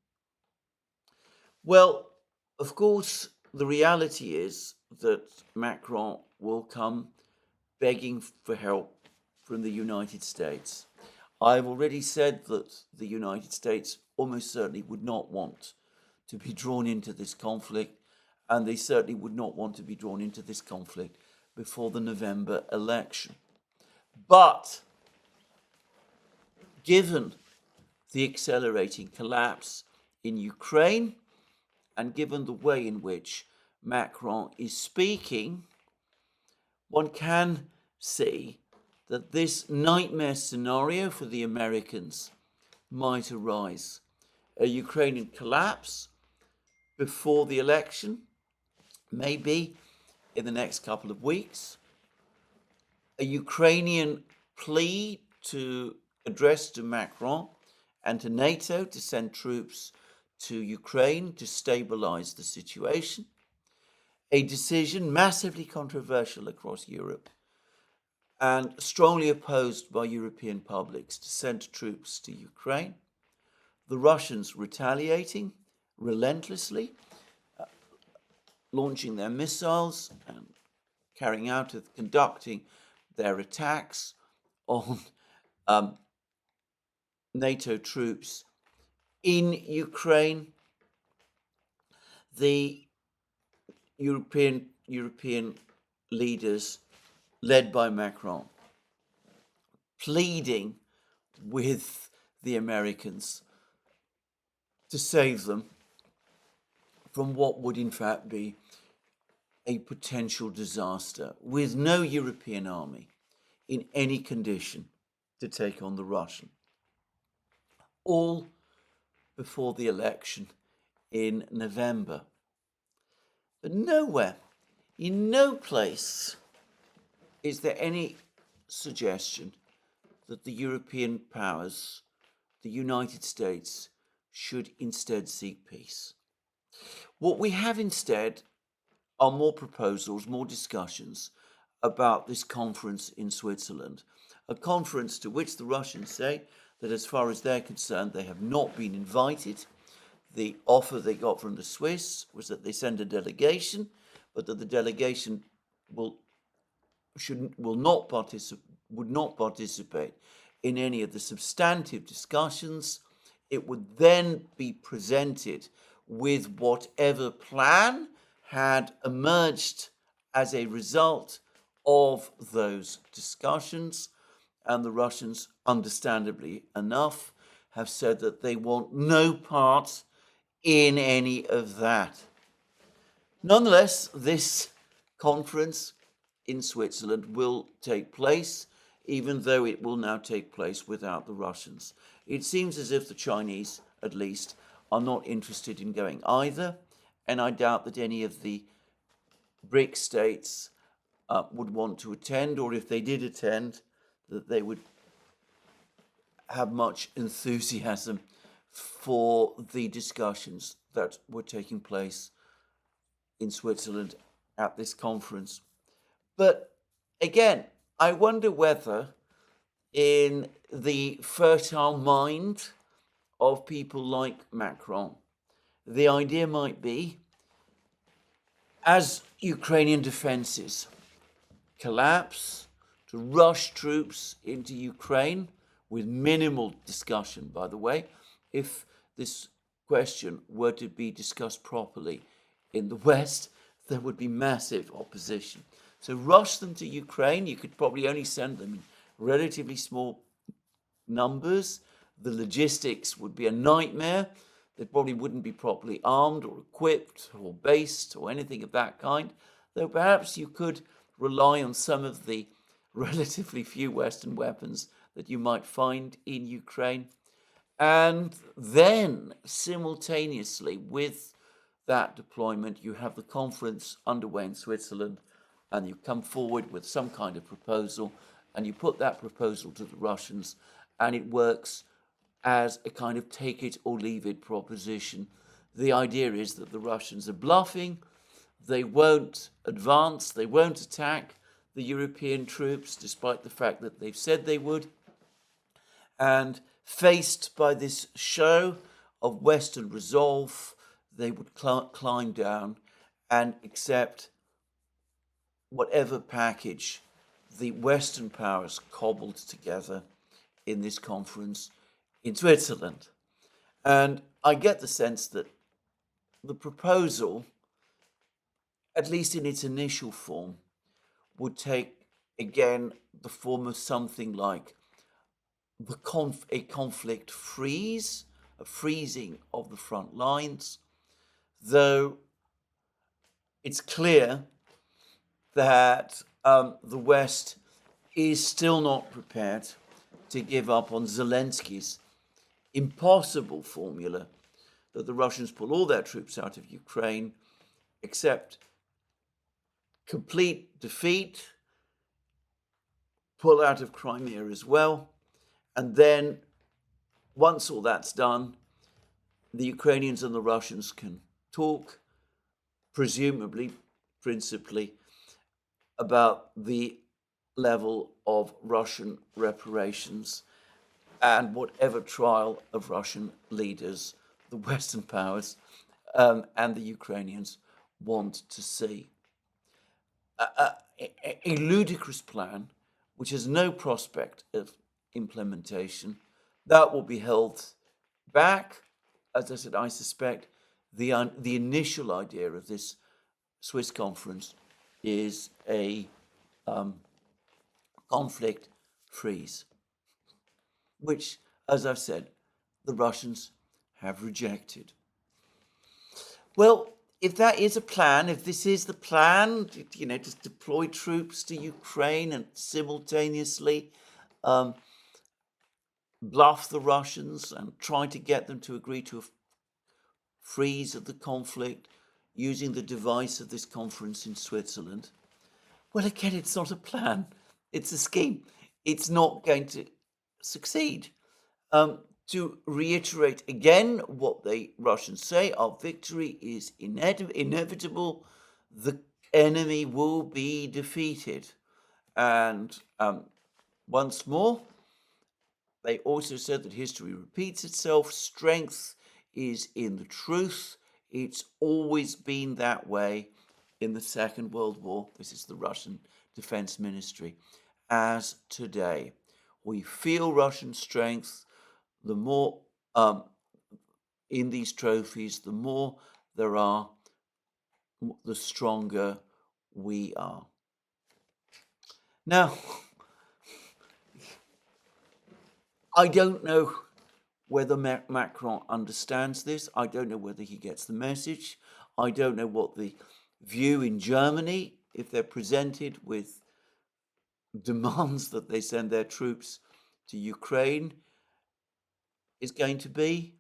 Speaker 1: Well, of course, the reality is that Macron will come begging for help from the United States. I've already said that the United States almost certainly would not want to be drawn into this conflict, and they certainly would not want to be drawn into this conflict before the November election. But given the accelerating collapse in Ukraine, and given the way in which Macron is speaking, one can see that this nightmare scenario for the Americans might arise. A Ukrainian collapse before the election, maybe in the next couple of weeks. A Ukrainian plea to address to Macron and to NATO to send troops to Ukraine to stabilize the situation. A decision massively controversial across Europe and strongly opposed by European publics to send troops to Ukraine. The Russians retaliating relentlessly, launching their missiles and conducting their attacks on NATO troops in Ukraine. The European leaders, led by Macron, pleading with the Americans to save them from what would in fact be a potential disaster, with no European army in any condition to take on the Russian. All before the election in November. But nowhere, in no place, is there any suggestion that the European powers, the United States, should instead seek peace. What we have instead are more proposals, more discussions about this conference in Switzerland, a conference to which the Russians say that as far as they're concerned, they have not been invited. The offer they got from the Swiss was that they send a delegation, but that the delegation would not participate in any of the substantive discussions. It would then be presented with whatever plan had emerged as a result of those discussions, and the Russians, understandably enough, have said that they want no part in any of that. Nonetheless, this conference in Switzerland will take place, even though it will now take place without the Russians. It seems as if the Chinese, at least, are not interested in going either, and I doubt that any of the BRIC states would want to attend, or if they did attend, that they would have much enthusiasm for the discussions that were taking place in Switzerland at this conference. But again, I wonder whether in the fertile mind of people like Macron, the idea might be, as Ukrainian defenses collapse, to rush troops into Ukraine with minimal discussion, by the way. If this question were to be discussed properly in the West, there would be massive opposition. So rush them to Ukraine. You could probably only send them in relatively small numbers. The logistics would be a nightmare. They probably wouldn't be properly armed or equipped or based or anything of that kind, though perhaps you could rely on some of the relatively few Western weapons that you might find in Ukraine. And then simultaneously with that deployment, you have the conference underway in Switzerland, and you come forward with some kind of proposal, and you put that proposal to the Russians, and it works as a kind of take it or leave it proposition. The idea is that the Russians are bluffing. They won't advance, they won't attack the European troops, despite the fact that they've said they would. And faced by this show of Western resolve, they would climb down and accept whatever package the Western powers cobbled together in this conference in Switzerland. And I get the sense that the proposal, at least in its initial form, would take, again, the form of something like a conflict freeze, a freezing of the front lines, though it's clear that the West is still not prepared to give up on Zelensky's impossible formula that the Russians pull all their troops out of Ukraine, accept complete defeat, pull out of Crimea as well, and then once all that's done, the Ukrainians and the Russians can talk, presumably, principally, about the level of Russian reparations and whatever trial of Russian leaders the Western powers and the Ukrainians want to see. A ludicrous plan which has no prospect of implementation, that will be held back. As I said, I suspect the initial idea of this Swiss conference is a conflict freeze, which, as I've said, the Russians have rejected. Well, if that is a plan, if this is the plan, to deploy troops to Ukraine and simultaneously bluff the Russians and try to get them to agree to a freeze of the conflict using the device of this conference in Switzerland, well, again, it's not a plan. It's a scheme. It's not going to succeed. To reiterate again what the Russians say, our victory is inevitable. The enemy will be defeated. And once more, they also said that history repeats itself. Strength is in the truth. It's always been that way in the Second World War. This is the Russian Defense Ministry. As today, we feel Russian strength. The more in these trophies, the more there are, the stronger we are. Now, I don't know whether Macron understands this. I don't know whether he gets the message. I don't know what the view in Germany, if they're presented with demands that they send their troops to Ukraine, is going to be.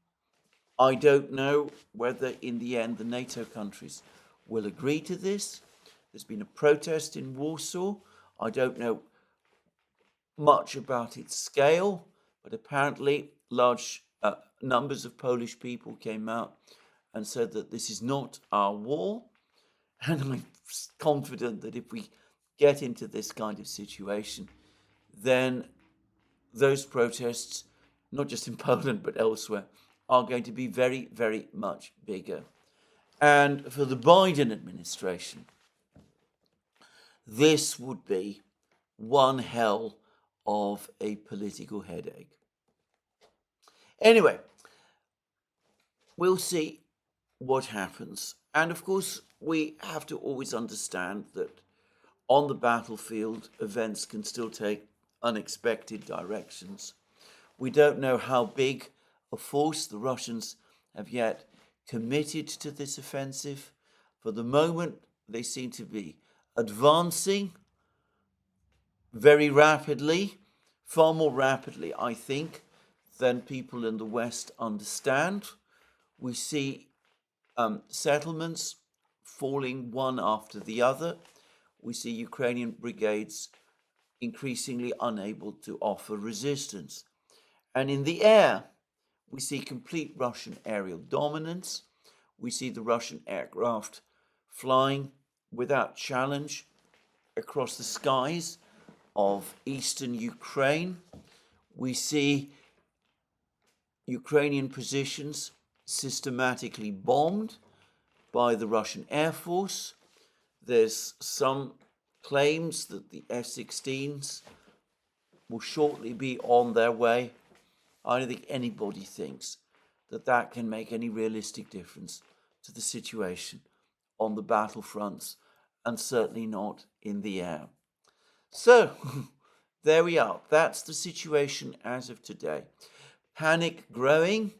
Speaker 1: I don't know whether in the end the NATO countries will agree to this. There's been a protest in Warsaw. I don't know much about its scale, but apparently large numbers of Polish people came out and said that this is not our war. And I'm confident that if we get into this kind of situation, then those protests, not just in Poland but elsewhere, are going to be very, very much bigger. And for the Biden administration, this would be one hell of a political headache. Anyway, we'll see what happens. And of course, we have to always understand that on the battlefield, events can still take unexpected directions. We don't know how big a force the Russians have yet committed to this offensive. For the moment, they seem to be advancing very rapidly, far more rapidly, I think, than people in the West understand. We see settlements falling one after the other. We see Ukrainian brigades increasingly unable to offer resistance. And in the air, we see complete Russian aerial dominance. We see the Russian aircraft flying without challenge across the skies of eastern Ukraine. We see Ukrainian positions systematically bombed by the Russian Air Force. There's some claims that the F-16s will shortly be on their way. I don't think anybody thinks that that can make any realistic difference to the situation on the battlefronts, and certainly not in the air. So, there we are. That's the situation as of today. Panic growing.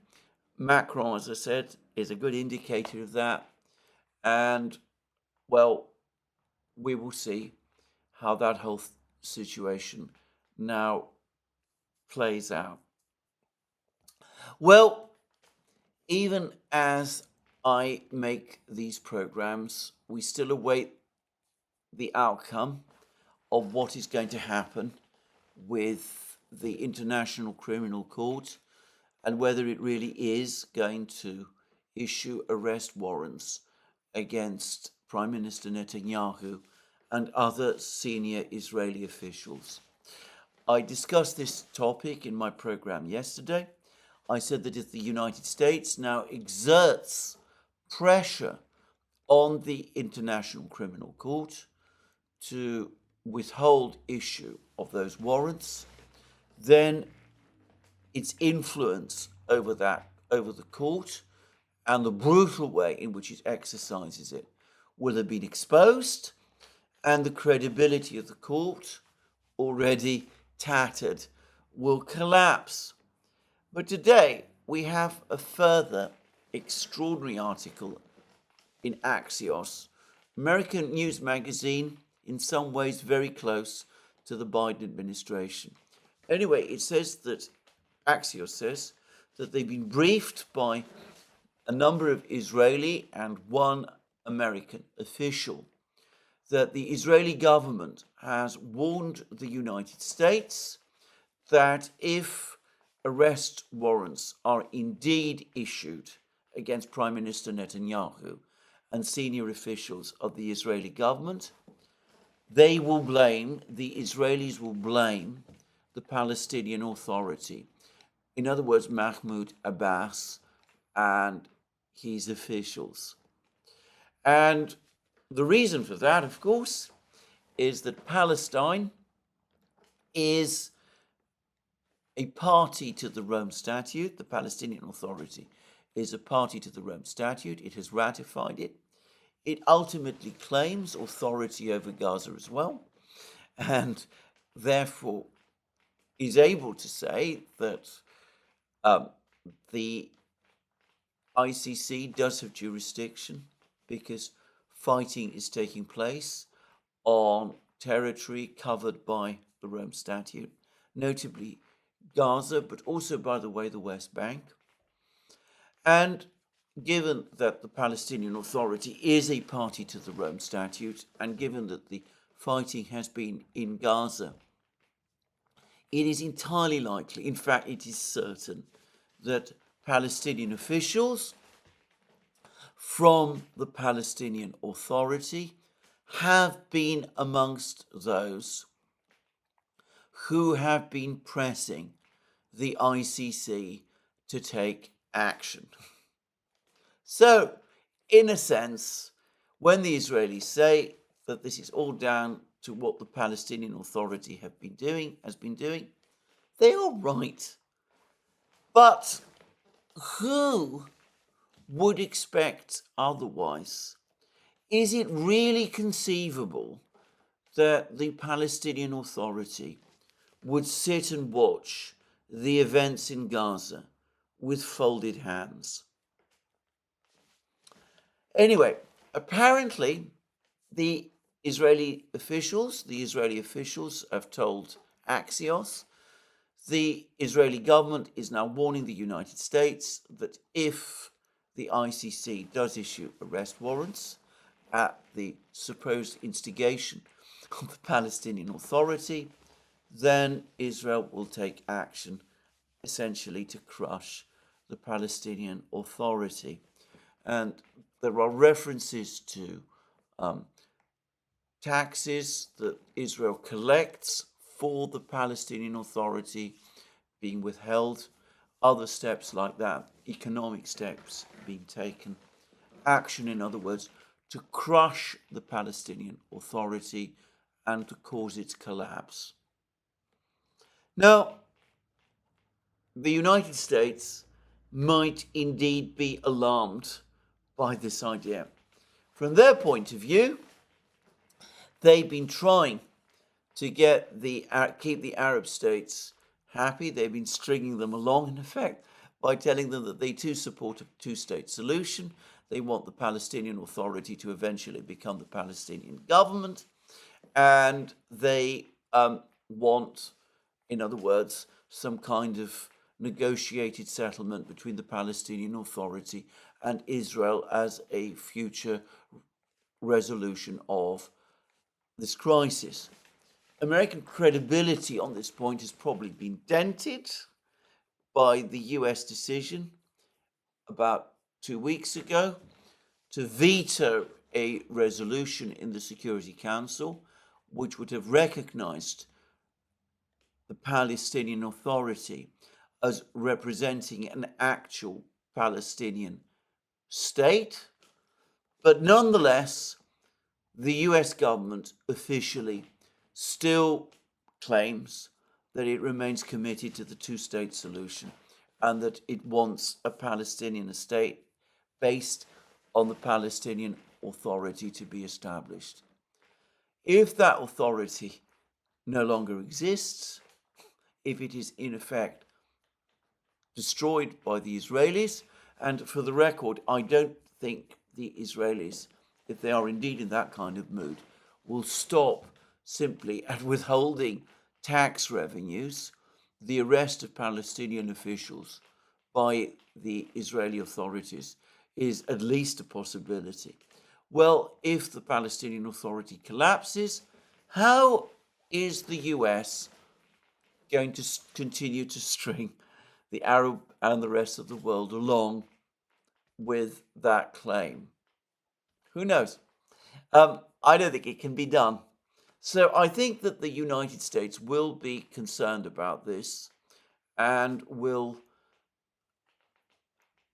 Speaker 1: Macron, as I said, is a good indicator of that. And, well, we will see how that whole situation now plays out. Well, even as I make these programs, we still await the outcome of what is going to happen with the International Criminal Court and whether it really is going to issue arrest warrants against Prime Minister Netanyahu and other senior Israeli officials. I discussed this topic in my program yesterday. I said that if the United States now exerts pressure on the International Criminal Court to withhold issue of those warrants, then its influence over the court and the brutal way in which it exercises it will have been exposed, and the credibility of the court, already tattered, will collapse. But today we have a further extraordinary article in Axios, American news magazine, in some ways very close to the Biden administration. Anyway, it says that, Axios says, that they've been briefed by a number of Israeli and one American official that the Israeli government has warned the United States that if arrest warrants are indeed issued against Prime Minister Netanyahu and senior officials of the Israeli government, the Israelis will blame the Palestinian Authority. In other words, Mahmoud Abbas and his officials. And the reason for that, of course, is that Palestine is a party to the Rome Statute. The Palestinian Authority is a party to the Rome Statute. It has ratified it. It ultimately claims authority over Gaza as well, and therefore is able to say that the ICC does have jurisdiction because fighting is taking place on territory covered by the Rome Statute, notably Gaza, but also, by the way, the West Bank. And given that the Palestinian Authority is a party to the Rome Statute, and given that the fighting has been in Gaza, it is entirely likely, in fact, it is certain, that Palestinian officials from the Palestinian Authority have been amongst those who have been pressing the ICC to take action. So, in a sense, when the Israelis say that this is all down to what the Palestinian Authority has been doing, they are right. But who would expect otherwise? Is it really conceivable that the Palestinian Authority would sit and watch the events in Gaza with folded hands? Anyway, apparently the Israeli officials have told Axios the Israeli government is now warning the United States that if the ICC does issue arrest warrants at the supposed instigation of the Palestinian Authority, then Israel will take action essentially to crush the Palestinian Authority. And there are references to taxes that Israel collects for the Palestinian Authority being withheld, other steps like that, economic steps being taken, action, in other words, to crush the Palestinian Authority and to cause its collapse. Now, the United States might indeed be alarmed by this idea. From their point of view, they've been trying to keep the Arab states happy. They've been stringing them along, in effect, by telling them that they too support a two-state solution. They want the Palestinian Authority to eventually become the Palestinian government, and they want, in other words, some kind of negotiated settlement between the Palestinian Authority and Israel as a future resolution of this crisis. American credibility on this point has probably been dented by the US decision about 2 weeks ago to veto a resolution in the Security Council which would have recognized the Palestinian Authority as representing an actual Palestinian state. But nonetheless, the US government officially still claims that it remains committed to the two-state solution and that it wants a Palestinian state based on the Palestinian Authority to be established. If that authority no longer exists, if it is in effect destroyed by the Israelis, and for the record, I don't think the Israelis, if they are indeed in that kind of mood, will stop simply at withholding tax revenues. The arrest of Palestinian officials by the Israeli authorities is at least a possibility. Well, if the Palestinian Authority collapses, how is the US going to continue to string the Arab and the rest of the world along with that claim? Who knows? I don't think it can be done. So I think that the United States will be concerned about this and will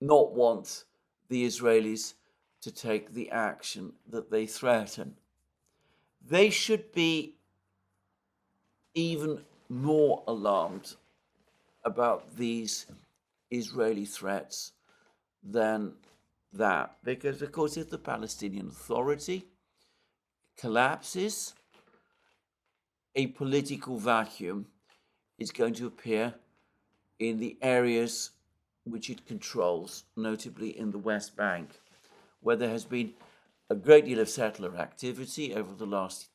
Speaker 1: not want the Israelis to take the action that they threaten. They should be even more alarmed about these Israeli threats than that, because of course if the Palestinian Authority collapses, a political vacuum is going to appear in the areas which it controls, notably in the West Bank, where there has been a great deal of settler activity over the last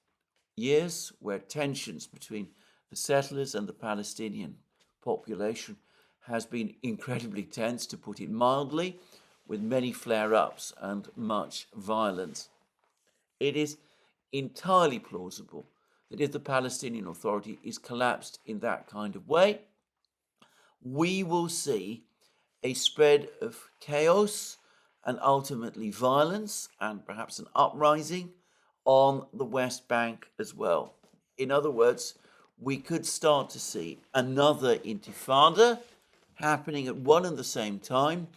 Speaker 1: years, where tensions between the settlers and the Palestinian population has been incredibly tense, to put it mildly, with many flare-ups and much violence. It is entirely plausible that if the Palestinian Authority is collapsed in that kind of way, we will see a spread of chaos and ultimately violence and perhaps an uprising on the West Bank as well. In other words, we could start to see another intifada happening at one and the same time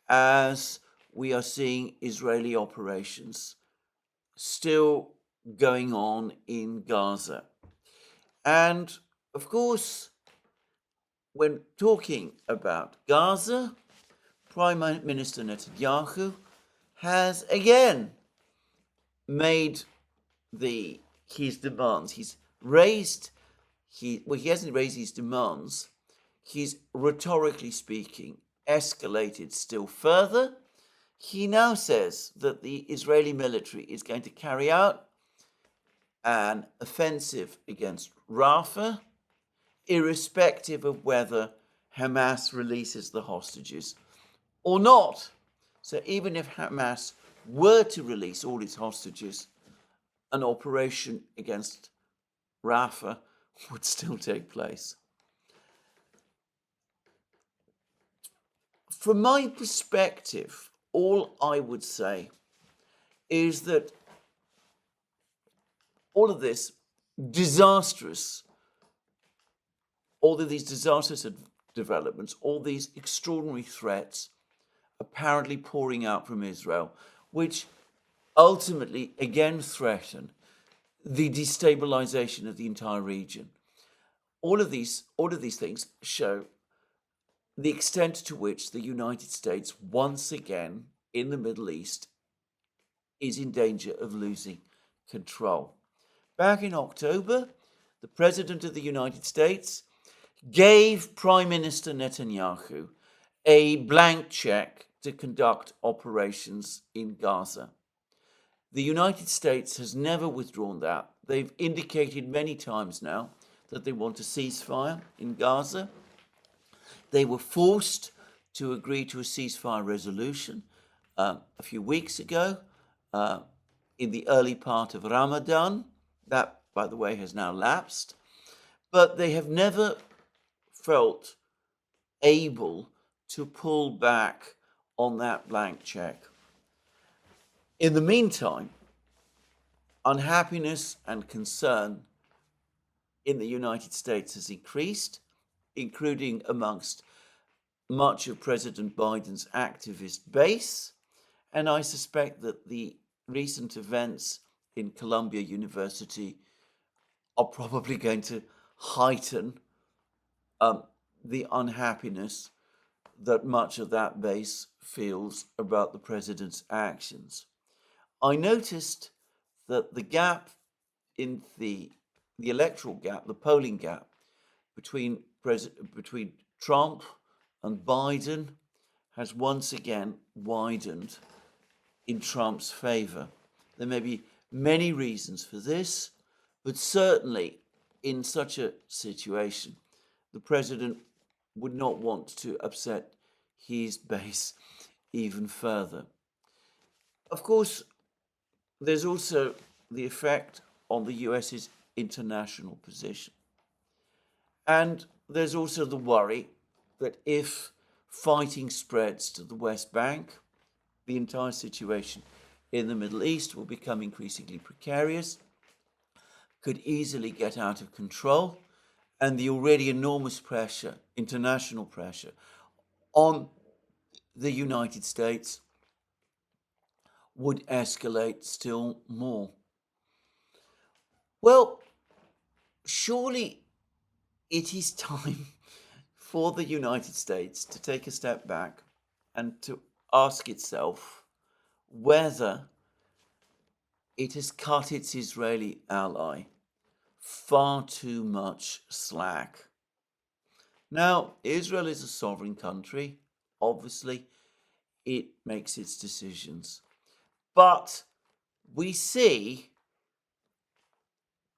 Speaker 1: as we are seeing Israeli operations still going on in Gaza. And of course, when talking about Gaza, Prime Minister Netanyahu has again made his demands. He hasn't raised his demands. He's, rhetorically speaking, escalated still further. He now says that the Israeli military is going to carry out an offensive against Rafah, irrespective of whether Hamas releases the hostages or not. So even if Hamas were to release all its hostages, an operation against Rafah would still take place. From my perspective, all I would say is that all of these disastrous developments, all these extraordinary threats apparently pouring out from Israel, which ultimately again threaten the destabilization of the entire region. All of these things show the extent to which the United States, once again in the Middle East, is in danger of losing control. Back in October, the President of the United States gave Prime Minister Netanyahu a blank check to conduct operations in Gaza. The United States has never withdrawn that. They've indicated many times now that they want a ceasefire in Gaza. They were forced to agree to a ceasefire resolution a few weeks ago in the early part of Ramadan. That, by the way, has now lapsed. But they have never felt able to pull back on that blank check. In the meantime, unhappiness and concern in the United States has increased, including amongst much of President Biden's activist base. And I suspect that the recent events in Columbia University are probably going to heighten the unhappiness that much of that base feels about the president's actions. I noticed that the gap in the electoral gap, the polling gap between Trump and Biden has once again widened in Trump's favor. There may be many reasons for this, but certainly in such a situation, the president would not want to upset his base even further. Of course, there's also the effect on the US's international position. And there's also the worry that if fighting spreads to the West Bank, the entire situation in the Middle East will become increasingly precarious, could easily get out of control, and the already enormous pressure, international pressure, on the United States would escalate still more. Well, surely it is time for the United States to take a step back and to ask itself whether it has cut its Israeli ally far too much slack. Now, Israel is a sovereign country. Obviously, it makes its decisions. But we see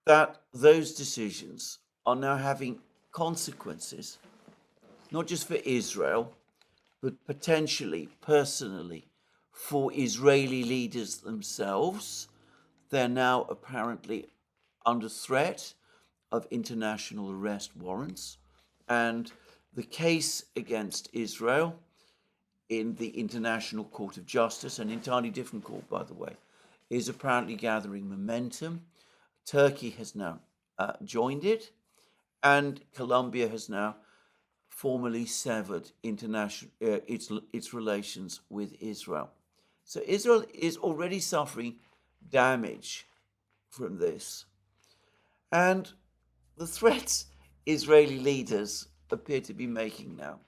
Speaker 1: that those decisions are now having consequences, not just for Israel, but potentially, personally, for Israeli leaders themselves. They're now apparently under threat of international arrest warrants. And the case against Israel in the International Court of Justice, an entirely different court, by the way, is apparently gathering momentum. Turkey has now joined it, and Colombia has now formally severed its relations with Israel. So Israel is already suffering damage from this. And the threats Israeli leaders appear to be making now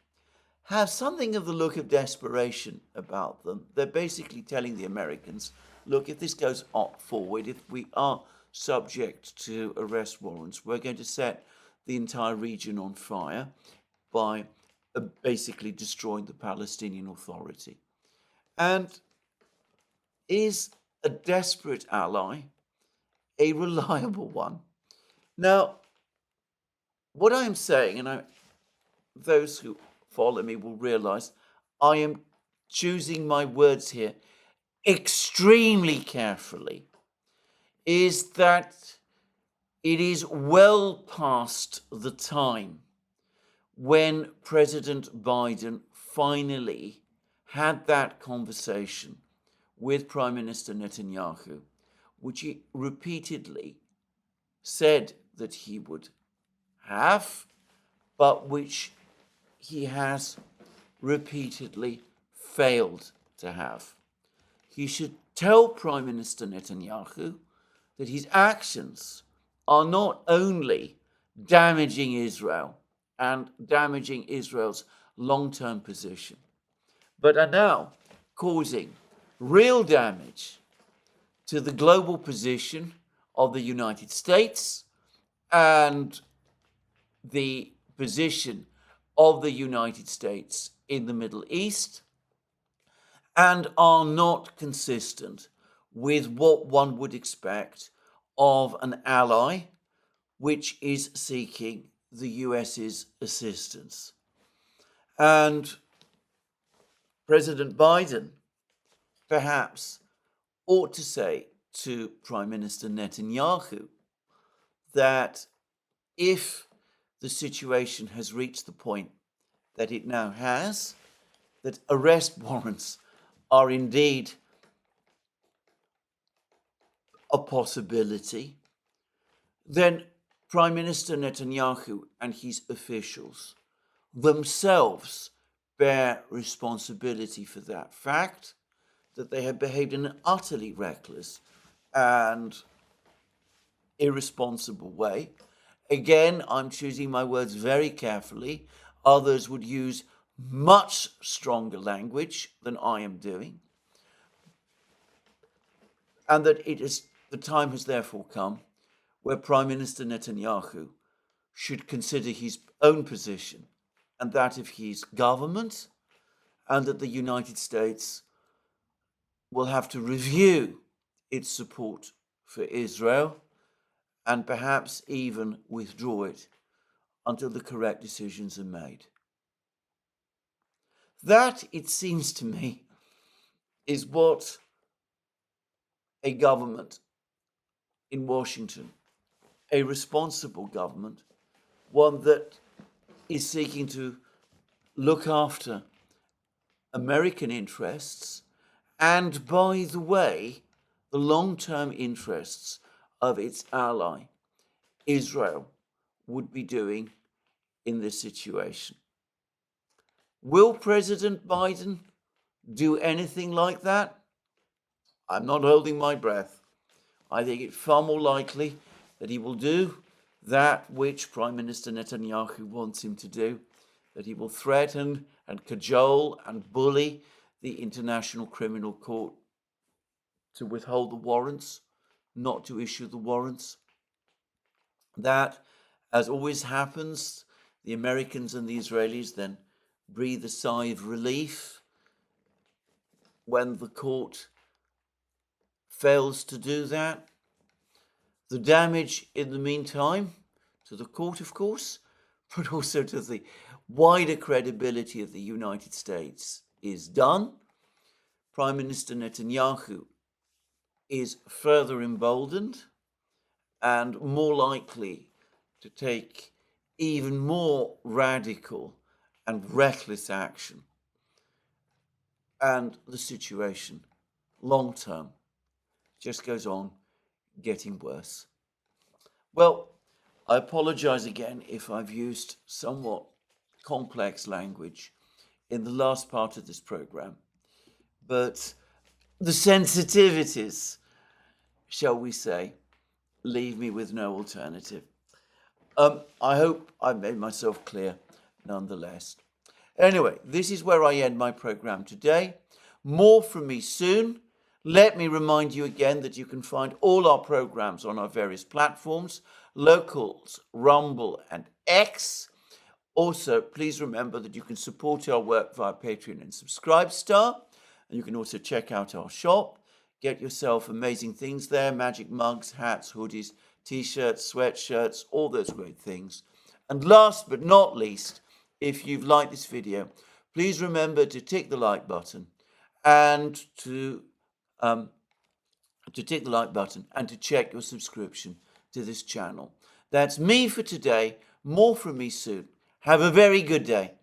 Speaker 1: have something of the look of desperation about them. They're basically telling the Americans, look, if this goes forward, if we are subject to arrest warrants, we're going to set the entire region on fire by basically destroying the Palestinian Authority. And is a desperate ally a reliable one? Now, what I am saying, and those who follow me will realize I am choosing my words here extremely carefully, is that it is well past the time when President Biden finally had that conversation with Prime Minister Netanyahu, which he repeatedly said that he would have, but which he has repeatedly failed to have. He should tell Prime Minister Netanyahu that his actions are not only damaging Israel and damaging Israel's long-term position, but are now causing real damage to the global position of the United States and the position of the United States in the Middle East, and are not consistent with what one would expect of an ally which is seeking the US's assistance. And President Biden perhaps ought to say to Prime Minister Netanyahu that if the situation has reached the point that it now has, that arrest warrants are indeed a possibility, then Prime Minister Netanyahu and his officials themselves bear responsibility for that fact, that they have behaved in an utterly reckless and irresponsible way. Again, I'm choosing my words very carefully. Others would use much stronger language than I am doing. And that the time has therefore come where Prime Minister Netanyahu should consider his own position and that of his government, and that the United States will have to review its support for Israel and perhaps even withdraw it until the correct decisions are made. That, it seems to me, is what a government in Washington, a responsible government, one that is seeking to look after American interests and, by the way, the long-term interests of its ally, Israel, would be doing in this situation. Will President Biden do anything like that? I'm not holding my breath. I think it's far more likely that he will do that which Prime Minister Netanyahu wants him to do, that he will threaten and cajole and bully the International Criminal Court to withhold the warrants, not to issue the warrants. That, as always happens, the Americans and the Israelis then breathe a sigh of relief when the court fails to do that. The damage in the meantime to the court, of course, but also to the wider credibility of the United States is done. Prime Minister Netanyahu is further emboldened and more likely to take even more radical and reckless action. And the situation, long term, just goes on getting worse. Well, I apologize again if I've used somewhat complex language in the last part of this program, but the sensitivities, shall we say, leave me with no alternative. I hope I made myself clear nonetheless. Anyway, this is where I end my program today. More from me soon. Let me remind you again that you can find all our programs on our various platforms, Locals, Rumble, and X. Also, please remember that you can support our work via Patreon and Subscribestar. And you can also check out our shop. Get yourself amazing things there, magic mugs, hats, hoodies, t-shirts, sweatshirts, all those great things. And last but not least, if you've liked this video, please remember to tick the like button and to check your subscription to this channel. That's me for today. More from me soon. Have a very good day.